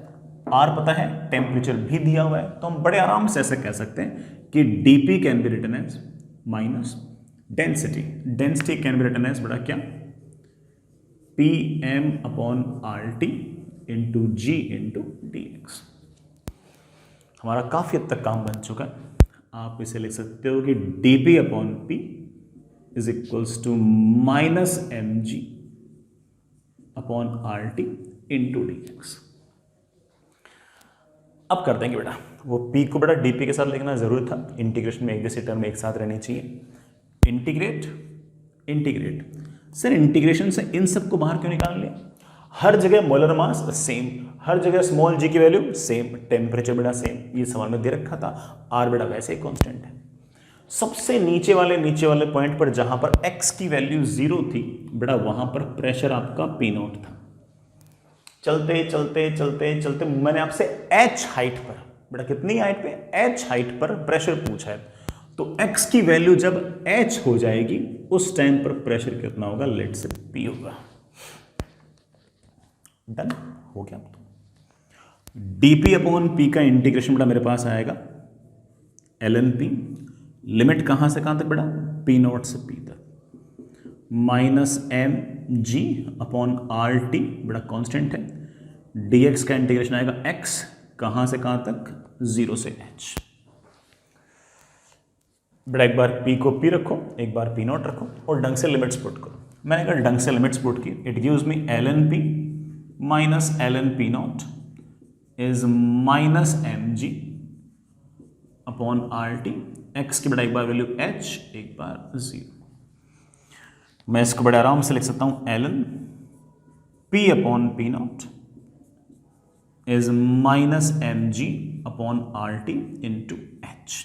R पता है, टेम्परेचर भी दिया हुआ है, तो हम बड़े आराम से ऐसे कह सकते हैं कि dP can be written as minus density, density can be written as बड़ा क्या Pm upon RT into G into D X. हमारा काफी हद तक काम बन चुका है। आप इसे लिख सकते हो कि dP upon P is equals to minus mg upon RT into D X. अब कर देंगे बेटा, वो P को बेटा dP के साथ लिखना जरूरी था, इंटीग्रेशन में एक जैसी टर्म एक साथ रहनी चाहिए। इंटीग्रेट इंटीग्रेट, सर इंटीग्रेशन से इन सब को बाहर क्यों निकाल लिया? हर जगह मोलर मास सेम, हर जगह स्मॉल g की वैल्यू सेम, टेम्परेचर बेटा सेम, ये सवाल में दे रखा था। R बेटा वैसे ही कांस्टेंट है। सबसे नीचे वाले पॉइंट पर जहां पर x की वैल्यू 0 थी बेटा, वहां पर प्रेशर आपका P0 था। चलते चलते चलते चलते मैंने आपसे h हाइट पर बेटा, कितनी हाइट पे, h हाइट पर प्रेशर पूछा है, तो x की वैल्यू जब h हो जाएगी उस टाइम पर प्रेशर कितना होगा, लेट से P होगा। डन हो गया। dP अपॉन P का इंटीग्रेशन बेटा मेरे पास आएगा ln P, लिमिट कहां से कहां तक बेटा, P0 से P तक, माइनस mg अपॉन RT बेटा कांस्टेंट है, dx का इंटीग्रेशन आएगा x कहां से कहां तक, 0 से h। बेटा एक बार P को P रखो, एक बार P0 रखो और ढंग से लिमिट्स पुट करो। मैंने अगर ढंग से लिमिट्स पुट की, it gives me ln P minus ln P0 is minus mg upon RT, x की बेटा एक बार वैल्यू h, एक बार 0। मैं इसको बड़े आराम से लिख सकता हूं ln P upon P0 is minus mg upon RT into h।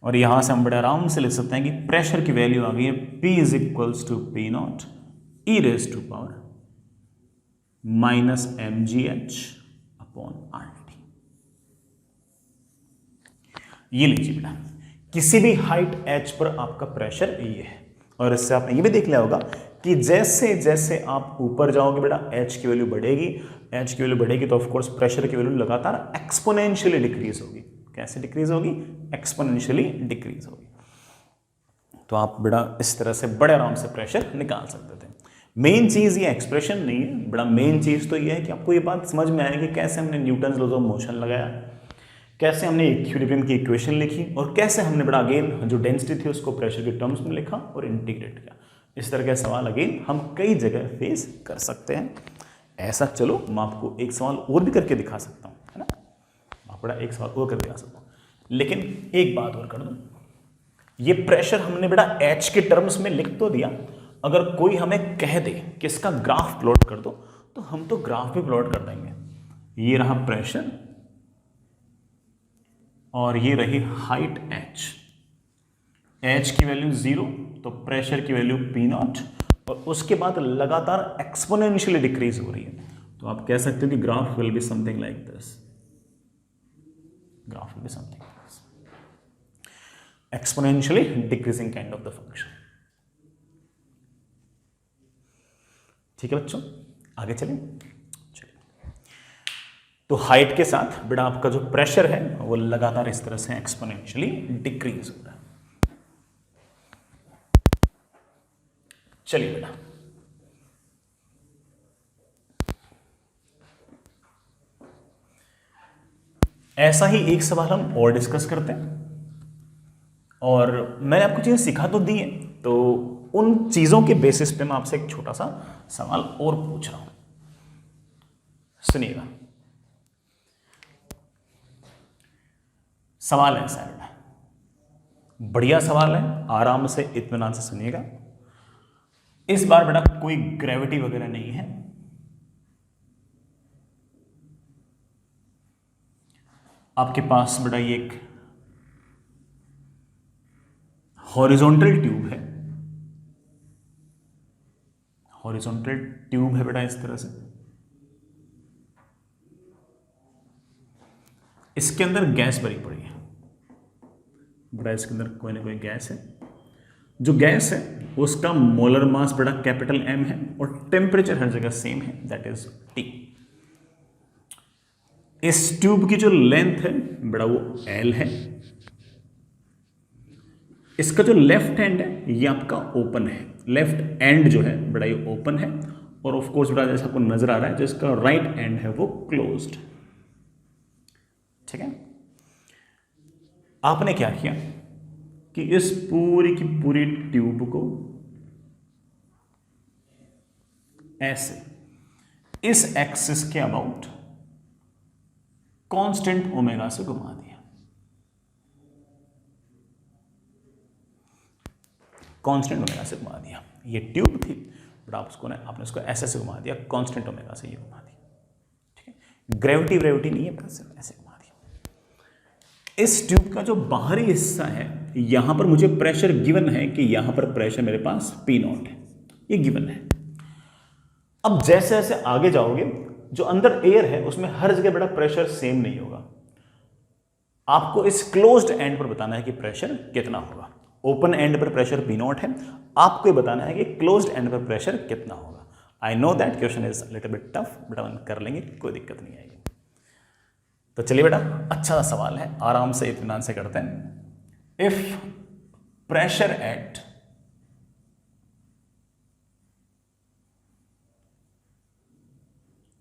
और यहां से हम बड़े आराम से लिख सकते हैं कि प्रेशर की वैल्यू आ गई है P is equals to P0 E raise to power minus M G H upon R T. ये लीजिए बेटा, किसी भी हाइट h पर आपका प्रेशर ये है, और इससे आपने ये भी देख लिया होगा कि जैसे जैसे आप ऊपर जाओगे बेटा h की वैल्यू बढ़ेगी, h की वैल्यू बढ़ेगी तो ऑफ कोर्स प्रेशर की वैल्यू लगातार एक्सपोनेंशियली डिक्रीज होगी। कैसे डिक्रीज होगी? एक्सपोनेंशियली डिक्रीज होगी। तो आप बेटा इस तरह से बड़े आराम से प्रेशर निकाल सकते थे। मेन चीज ये एक्सप्रेशन नहीं है बेटा, मेन चीज तो ये है कि आपको ये बात समझ में आएगी कैसे हमने न्यूटन लॉज ऑफ मोशन लगाया, कैसे हमने इक्विलिब्रियम की इक्वेशन लिखी, और कैसे हमने बड़ा अगेन जो डेंसिटी थी उसको प्रेशर के टर्म्स में लिखा और इंटीग्रेट किया। इस तरह के सवाल अगेन हम कई जगह फेस कर सकते हैं। ऐसा चलो मैं आपको एक सवाल और भी करके दिखा सकता हूँ, है ना, आप बड़ा एक सवाल और करके दिखा सकता हूँ। लेकिन एक बात और कर दूँ, ये प्रेशर हमने बेटा एच के टर्म्स में लिख तो दिया, अगर कोई हमें कह दे कि इसका ग्राफ प्लॉट कर दो तो हम तो ग्राफ भी प्लॉट कर देंगे। ये रहा प्रेशर और ये रही हाइट h, h की वैल्यू 0 तो प्रेशर की वैल्यू P0, और उसके बाद लगातार एक्सपोनेंशियली डिक्रीज हो रही है। तो आप कह सकते हो कि graph will be something like this, graph will be something like this, exponentially decreasing kind of the function. ठीक है बच्चों, आगे चलें। तो हाइट के साथ बेटा आपका जो प्रेशर है वो लगातार इस तरह से एक्सपोनेंशियली डिक्रीज हो रहा है। चलिए बेटा, ऐसा ही एक सवाल हम और डिस्कस करते हैं, और मैंने आपको चीजें सिखा तो दी है, तो उन चीजों के बेसिस पे मैं आपसे एक छोटा सा सवाल और पूछ रहा हूं, सुनिएगा। सवाल ऐसा है बेटा, बढ़िया सवाल है, आराम से इत्मीनान से सुनिएगा। इस बार बेटा कोई ग्रेविटी वगैरह नहीं है, आपके पास बेटा ये एक हॉरिजॉन्टल ट्यूब है, हॉरिजॉन्टल ट्यूब है बेटा इस तरह से, इसके अंदर गैस भरी पड़ी है बेटा, इसके अंदर कोई ना कोई गैस है। जो गैस है उसका मोलर मास बेटा कैपिटल M है, और टेम्परेचर हर जगह सेम है, दैट इज T। इस ट्यूब की जो लेंथ है बेटा वो L है, इसका जो लेफ्ट हैंड है ये आपका ओपन है, लेफ्ट एंड जो है बेटा ये ओपन है, और ऑफ कोर्स बेटा जैसा आपको नजर आ रहा है जिसका राइट एंड है वो क्लोज्ड। ठीक है, आपने क्या किया कि इस पूरी की पूरी ट्यूब को ऐसे इस एक्सिस के अबाउट कांस्टेंट ओमेगा से घुमा दिया, कांस्टेंट ओमेगा से घुमा दिया। ये ट्यूब थी बट आपने उसको ऐसे से घुमा दिया, कांस्टेंट ओमेगा से ये घुमा दिया। ठीक है, ग्रेविटी नहीं है, बस ऐसे घुमा दिया। इस ट्यूब का जो बाहरी हिस्सा है यहां पर मुझे प्रेशर गिवन है कि यहां पर प्रेशर मेरे पास P0 है, ये गिवन है। अब जैसे जैसे आगे जाओगे जो अंदर एयर है उसमें हर जगह बेटा प्रेशर सेम नहीं होगा, आपको इस क्लोज्ड एंड पर बताना है कि प्रेशर कितना होगा। ओपन एंड पर प्रेशर P0 है, आपको बताना है कि क्लोज्ड एंड पर प्रेशर कितना होगा। I know that question is little bit tough, but अपन कर लेंगे, कोई दिक्कत नहीं आएगी। तो चलिए बेटा, अच्छा सा सवाल है, आराम से इत्मीनान से करते हैं। If pressure at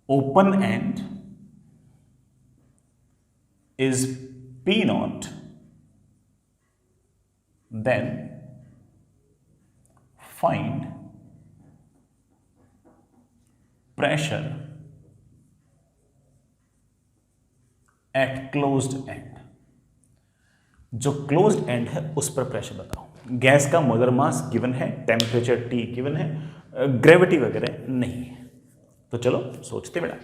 open end is P0, then find pressure at closed end। जो क्लोज्ड एंड है उस पर प्रेशर बताओ। गैस का मोलर मास गिवन है, टेम्परेचर T गिवन है, ग्रेविटी वगैरह नहीं है। तो चलो सोचते बेटा,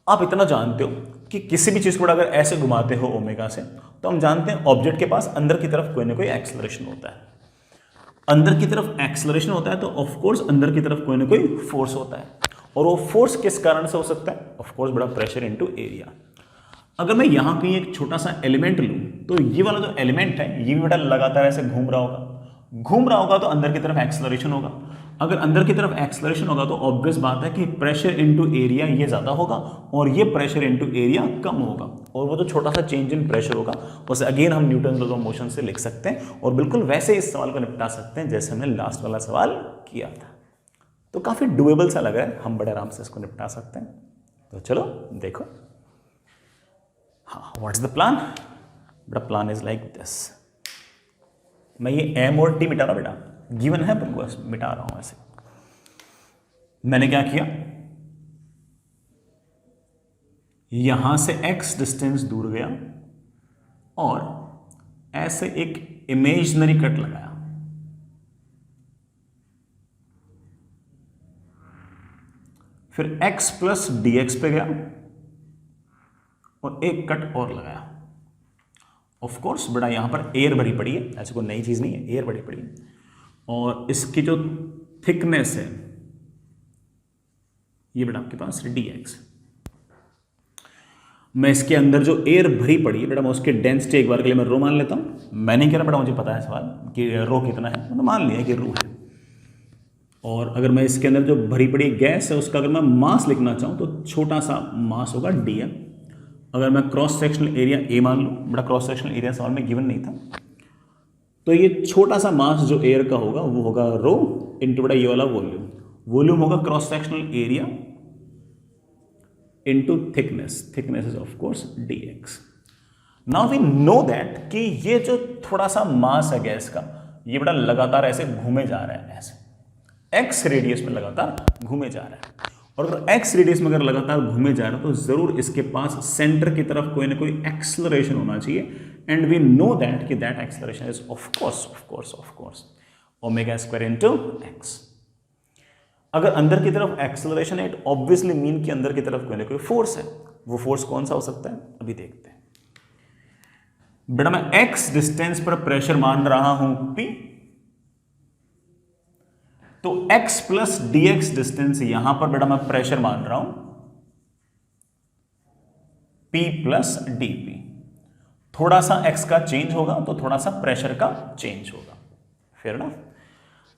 आप इतना जानते हो कि किसी भी चीज को अगर ऐसे घुमाते हो ओमेगा से, तो हम जानते हैं ऑब्जेक्ट के पास अंदर की तरफ कोई ना कोई एक्सेलरेशन होता है। अंदर की तरफ एक्सेलरेशन होता है तो ऑफ कोर्स अंदर की तरफ कोई ना कोई फोर्स होता है, और वो फोर्स किस कारण से हो सकता है? ऑफ कोर्स बड़ा प्रेशर इनटू एरिया। अगर मैं यहां कहीं एक छोटा सा एलिमेंट लूं तो ये वाला जो एलिमेंट है ये भी बेटा लगातार ऐसे घूम रहा होगा तो अंदर की तरफ एक्सेलरेशन होगा। अगर अंदर की तरफ एक्सेलरेशन होगा तो ऑब्वियस बात है कि प्रेशर इनटू एरिया ये ज्यादा होगा और ये प्रेशर इनटू एरिया कम होगा, और वो जो छोटा सा चेंज इन प्रेशर होगा उसे अगेन हम न्यूटन लॉ ऑफ मोशन से लिख सकते हैं और बिल्कुल वैसे इस सवाल को निपटा सकते हैं जैसे हमने लास्ट वाला सवाल किया था। तो काफी डुएबल सा लग रहा है, हम बड़े आराम से इसको निपटा सकते हैं। तो चलो देखो, हाँ, व्हाट्स द प्लान? बेटा प्लान इज लाइक दिस। मैं ये एम और टी मिटा रहा बेटा, गिवन है पर बस मिटा रहा हूं ऐसे। मैंने क्या किया, यहां से x डिस्टेंस दूर गया और ऐसे एक इमेजिनरी कट लगाया, फिर x प्लस dx पे गया और एक कट और लगाया। ऑफ कोर्स बेटा यहां पर एयर भरी पड़ी है, ऐसी कोई नई चीज नहीं है, एयर भरी पड़ी है और इसकी जो थिकनेस है ये बेटा आपके पास dx। मैं इसके अंदर जो एयर भरी पड़ी है बेटा मैं उसकी डेंसिटी एक बार के लिए मैं रो मान लेता हूं। मैं नहीं कह रहा बेटा, मुझे पता है सवाल कि रो कितना है, मैंने मान लिया कि रो है। और अगर मैं इसके अंदर जो भरी पड़ी गैस है उसका अगर मैं मास लिखना चाहूं तो छोटा सा मास होगा dm। अगर मैं क्रॉस सेक्शनल एरिया a मान लूं, बेटा क्रॉस सेक्शनल एरिया सवाल में गिवन नहीं था, तो ये छोटा सा मास जो एयर का होगा वो होगा रो इंटू बेटा ये वाला वॉल्यूम। वॉल्यूम होगा cross sectional area into thickness, thickness is of course dx। Now we know that कि ये जो थोड़ा सा मास है गैस का ये बेटा लगातार ऐसे घूमे जा रहा है, ऐसे x रेडियस में लगातार घूमे जा रहा है। और अगर x रेडियस में अगर लगातार घूमे जा रहा है तो जरूर इसके पास सेंटर की तरफ कोई ना कोई एक्सेलरेशन होना चाहिए, एंड वी नो दैट कि that acceleration is of course omega square into x। अगर अंदर की तरफ एक्सेलरेशन है इट ऑब्वियसली मीन कि अंदर की तरफ कोई ना कोई फोर्स है। वो फोर्स कौन सा हो सकता है अभी देखते हैं। बेटा मैं x डिस्टेंस पर प्रेशर मान रहा हूं P, तो x प्लस dx डिस्टेंस यहां पर बेटा मैं प्रेशर मान रहा हूं P प्लस dP। थोड़ा सा x का चेंज होगा तो थोड़ा सा प्रेशर का चेंज होगा, फिर ना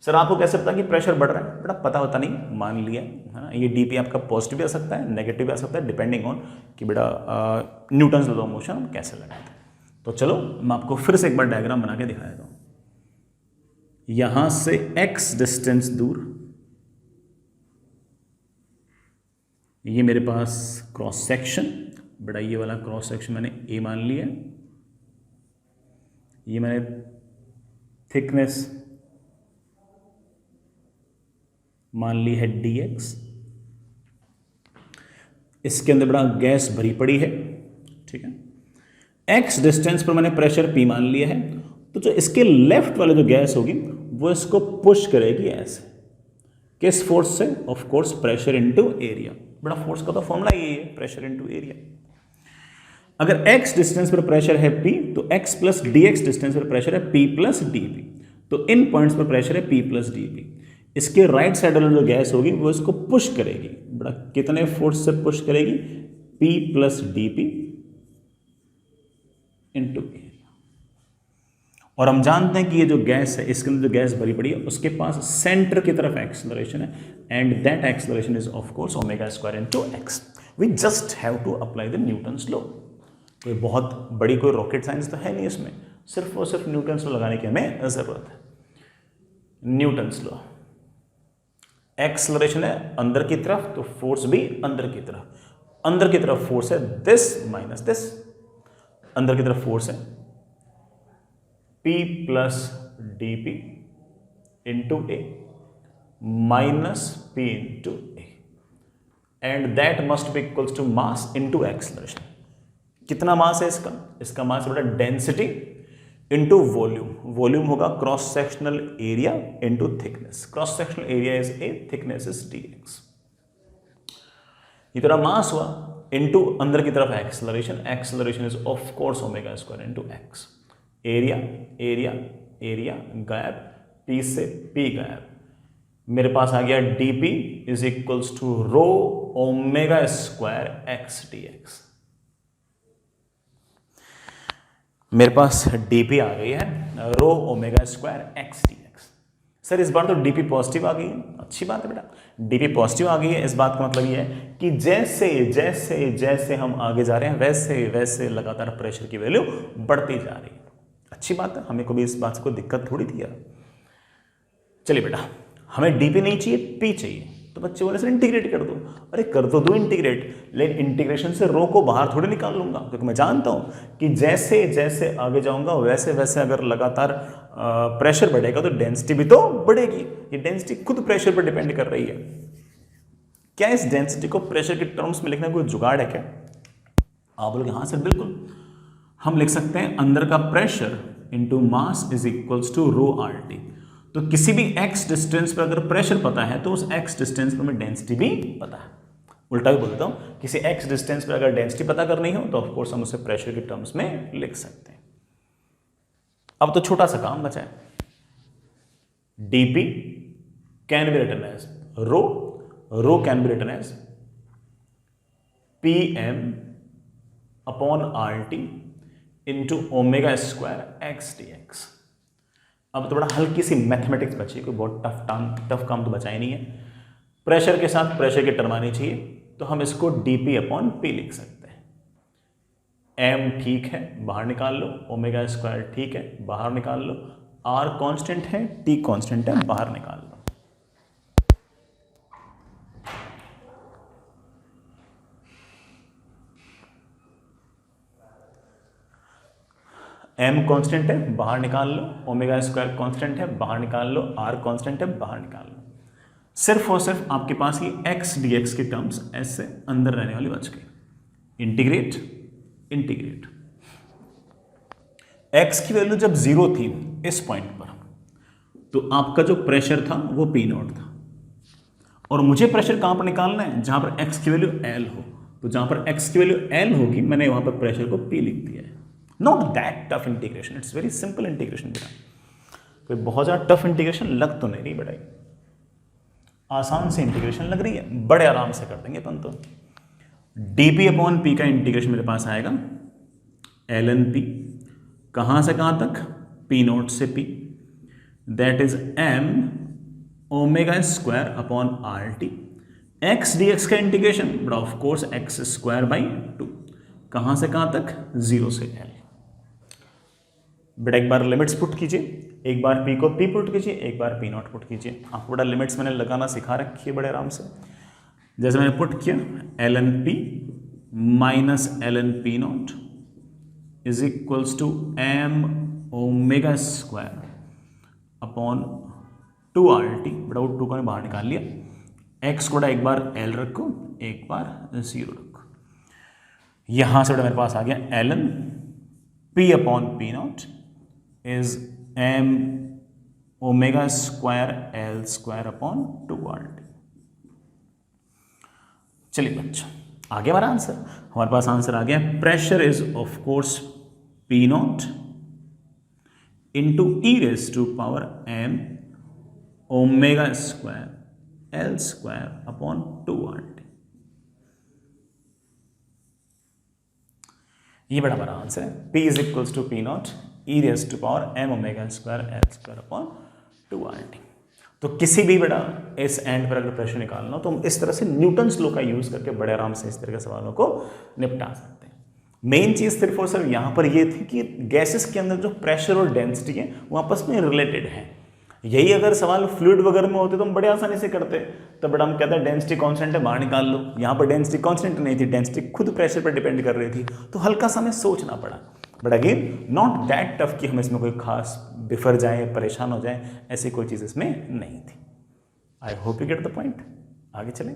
सर आपको कैसे पता कि प्रेशर बढ़ रहा है? बेटा पता होता नहीं, मान लिया है ना। ये dP आपका पॉजिटिव भी आ सकता है, नेगेटिव भी आ सकता है, डिपेंडिंग ऑन कि बेटा न्यूटन्स लॉ ऑफ मोशन हम कैसे लगाते हैं। तो चलो मैं आपको फिर से एक बार डायग्राम बना के दिखा देता हूं। यहां से x डिस्टेंस दूर ये मेरे पास क्रॉस सेक्शन, बेटा ये वाला क्रॉस सेक्शन मैंने a मान लिया, ये मैंने थिकनेस मान ली है dx। इसके अंदर बड़ा गैस भरी पड़ी है, ठीक है। x डिस्टेंस पर मैंने प्रेशर P मान लिया है, तो जो इसके लेफ्ट वाले जो गैस होगी वो इसको पुश करेगी ऐसे, किस फोर्स से? Of course pressure into area. बड़ा फोर्स का तो फॉर्मूला यही है, प्रेशर इनटू एरिया। अगर x डिस्टेंस पर प्रेशर है P तो x प्लस dx डिस्टेंस पर प्रेशर है P प्लस dP, तो इन पॉइंट्स पर प्रेशर है P प्लस dP। इसके राइट साइड वाली जो गैस होगी वो इसको पुश करेगी, बड़ा कितने फोर्स से पुश करेगी? P plus dP into area. और हम जानते हैं कि ये जो गैस है इसके अंदर जो गैस भरी पड़ी है उसके पास सेंटर की तरफ एक्सेलरेशन है, and that acceleration is of course omega square into x। We just have to apply the Newton's law. कोई बहुत बड़ी कोई रॉकेट साइंस तो है नहीं इसमें, सिर्फ और सिर्फ न्यूटन्स लॉ लगाने की हमें जरूरत है। न्यूटन्स लॉ, एक्सेलरेशन है अंदर की तरफ तो फोर्स भी अंदर की तरफ। अंदर की तरफ फोर्स है दिस माइनस दिस, अंदर की तरफ फोर्स है P plus dP into A minus P into A, and that must be equals to mass into acceleration. कितना मास है इसका? इसका मास बेटा डेंसिटी इंटू वॉल्यूम। वॉल्यूम होगा cross sectional area into thickness. Cross sectional area is a, thickness is dx। ये तेरा mass हुआ into अंदर की तरफ acceleration. Acceleration is of course omega square into x। Area area area गायब, T से P गायब, मेरे पास आ गया dP is equals to rho omega square X dx। मेरे पास dP आ गई है rho omega square X dx। Sir इस बार तो dP पॉजिटिव आ गई है, अच्छी बात है बेटा, dP पॉजिटिव आ गई है। इस बात का मतलब ये है कि जैसे जैसे जैसे हम आगे जा रहे हैं वैसे वैसे लगातार प्रेशर की वैल्यू बढ़ती जा रही है। अच्छी बात है, हमें कभी इस बात से कोई दिक्कत थोड़ी थी यार। चलिए बेटा, हमें dP नहीं चाहिए, P चाहिए, तो बच्चे बोले सर इंटीग्रेट कर दो। अरे कर तो दो इंटीग्रेट, लेकिन इंटीग्रेशन से रो को बाहर थोड़ी निकाल लूंगा, क्योंकि मैं जानता हूं कि जैसे जैसे आगे जाऊंगा वैसे वैसे अगर लगातार प्रेशर बढ़ेगा तो डेंसिटी भी तो बढ़ेगी। ये डेंसिटी खुद प्रेशर पर डिपेंड कर रही है। क्या इस डेंसिटी को प्रेशर के टर्म्स में लिखना कोई जुगाड़ है क्या? आप बोलोगे हाँ सर बिल्कुल, हम लिख सकते हैं अंदर का pressure into mass is equals to rho R T. तो किसी भी x डिस्टेंस पर अगर प्रेशर पता है तो उस x डिस्टेंस पर हमें डेंसिटी भी पता है। उल्टा भी बोलता हूं, किसी x डिस्टेंस पर अगर डेंसिटी पता करनी हो तो ऑफ कोर्स हम उसे प्रेशर के टर्म्स में लिख सकते हैं। अब तो छोटा सा काम बचा है, dP can be written as rho can be written as PM upon RT into omega square X dx। अब तो बड़ा हल्की सी मैथमेटिक्स बची, कोई बहुत टफ काम तो बचा ही नहीं है। प्रेशर के साथ प्रेशर की टर्म आनी चाहिए, तो हम इसको dP अपॉन P लिख सकते हैं। M ठीक है, बाहर निकाल लो, ओमेगा स्क्वायर ठीक है, बाहर निकाल लो, R कांस्टेंट है, T कांस्टेंट है, बाहर निकाल लो। M कांस्टेंट है, बाहर निकाल लो, ओमेगा स्क्वायर कांस्टेंट है, बाहर निकाल लो, R कांस्टेंट है, बाहर निकाल लो। सिर्फ और सिर्फ आपके पास ये x dx की टर्म्स ऐसे अंदर रहने वाली बच गई। इंटीग्रेट इंटीग्रेट, x की वैल्यू जब 0 थी इस पॉइंट पर, तो आपका जो प्रेशर था वो P नॉट था, और मुझे प्रेशर कहां पर निकालना है? जहां पर x की वैल्यू L हो। तो जहां पर x की वैल्यू L होगी मैंने वहां पर प्रेशर को P लिख दिया है। Not that tough integration, it's very simple integration बेटा। कोई बहुत ज़्यादा टफ इंटीग्रेशन लग तो नहीं रही बेटा, आसान से इंटीग्रेशन लग रही है, बड़े आराम से कर देंगे अपन तो। dP अपॉन P का इंटीग्रेशन मेरे पास आएगा ln P, कहाँ से कहाँ तक? P नोट से P, that is M omega square upon RT। x dx का इंटीग्रेशन बड़ा of course x square by 2, कहाँ से कहाँ तक? 0 से L। बेटा एक बार लिमिट्स पुट कीजिए, एक बार P को P पुट कीजिए, एक बार P नॉट पुट कीजिए। आपको बड़ा लिमिट्स मैंने लगाना सिखा रखी है बड़े आराम से। जैसे मैंने पुट किया ln P minus ln P not is equals to M omega square upon 2RT। बेटा वो 2 को बाहर निकाल लिया, x को एक बार L रखो, एक बार 0 रखो। यहां से बेटा मेरे पास आ गया ln P upon P not is M omega square L square upon 2RT। चलिए बच्चों आगे हमारा आंसर, हमारे पास आंसर आ गया pressure is of course P not into E raise to power M omega square L square upon 2RT। ये बड़ा हमारा आंसर है, P is equals to P not E raise to power M omega square L square upon 2RT। तो किसी भी बड़ा इस and पर अगर प्रेशर निकालना हो तो हम इस तरह से न्यूटन्स लॉ का यूज करके बड़े आराम से इस तरह के सवालों को निपटा सकते हैं। मेन चीज सिर्फ और सिर्फ यहां पर यह थी कि गैसेस के अंदर जो प्रेशर और डेंसिटी है वो आपस में रिलेटेड है। यही अगर सवाल फ्लूइड वगैरह में होते तो हम बड़े आसानी से करते, तो बड़ा हम कहते हैं डेंसिटी कांस्टेंट है, बाहर निकाल लो। यहाँ पर डेंसिटी कांस्टेंट नहीं थी, डेंसिटी खुद प्रेशर पर डिपेंड कर रही थी, तो हल्का सा हमें सोचना पड़ा। But again not that tough कि हम इसमें कोई खास बिफर जाए, परेशान हो जाए, ऐसी कोई चीज़ इसमें नहीं थी। I hope you get the point. आगे चलें।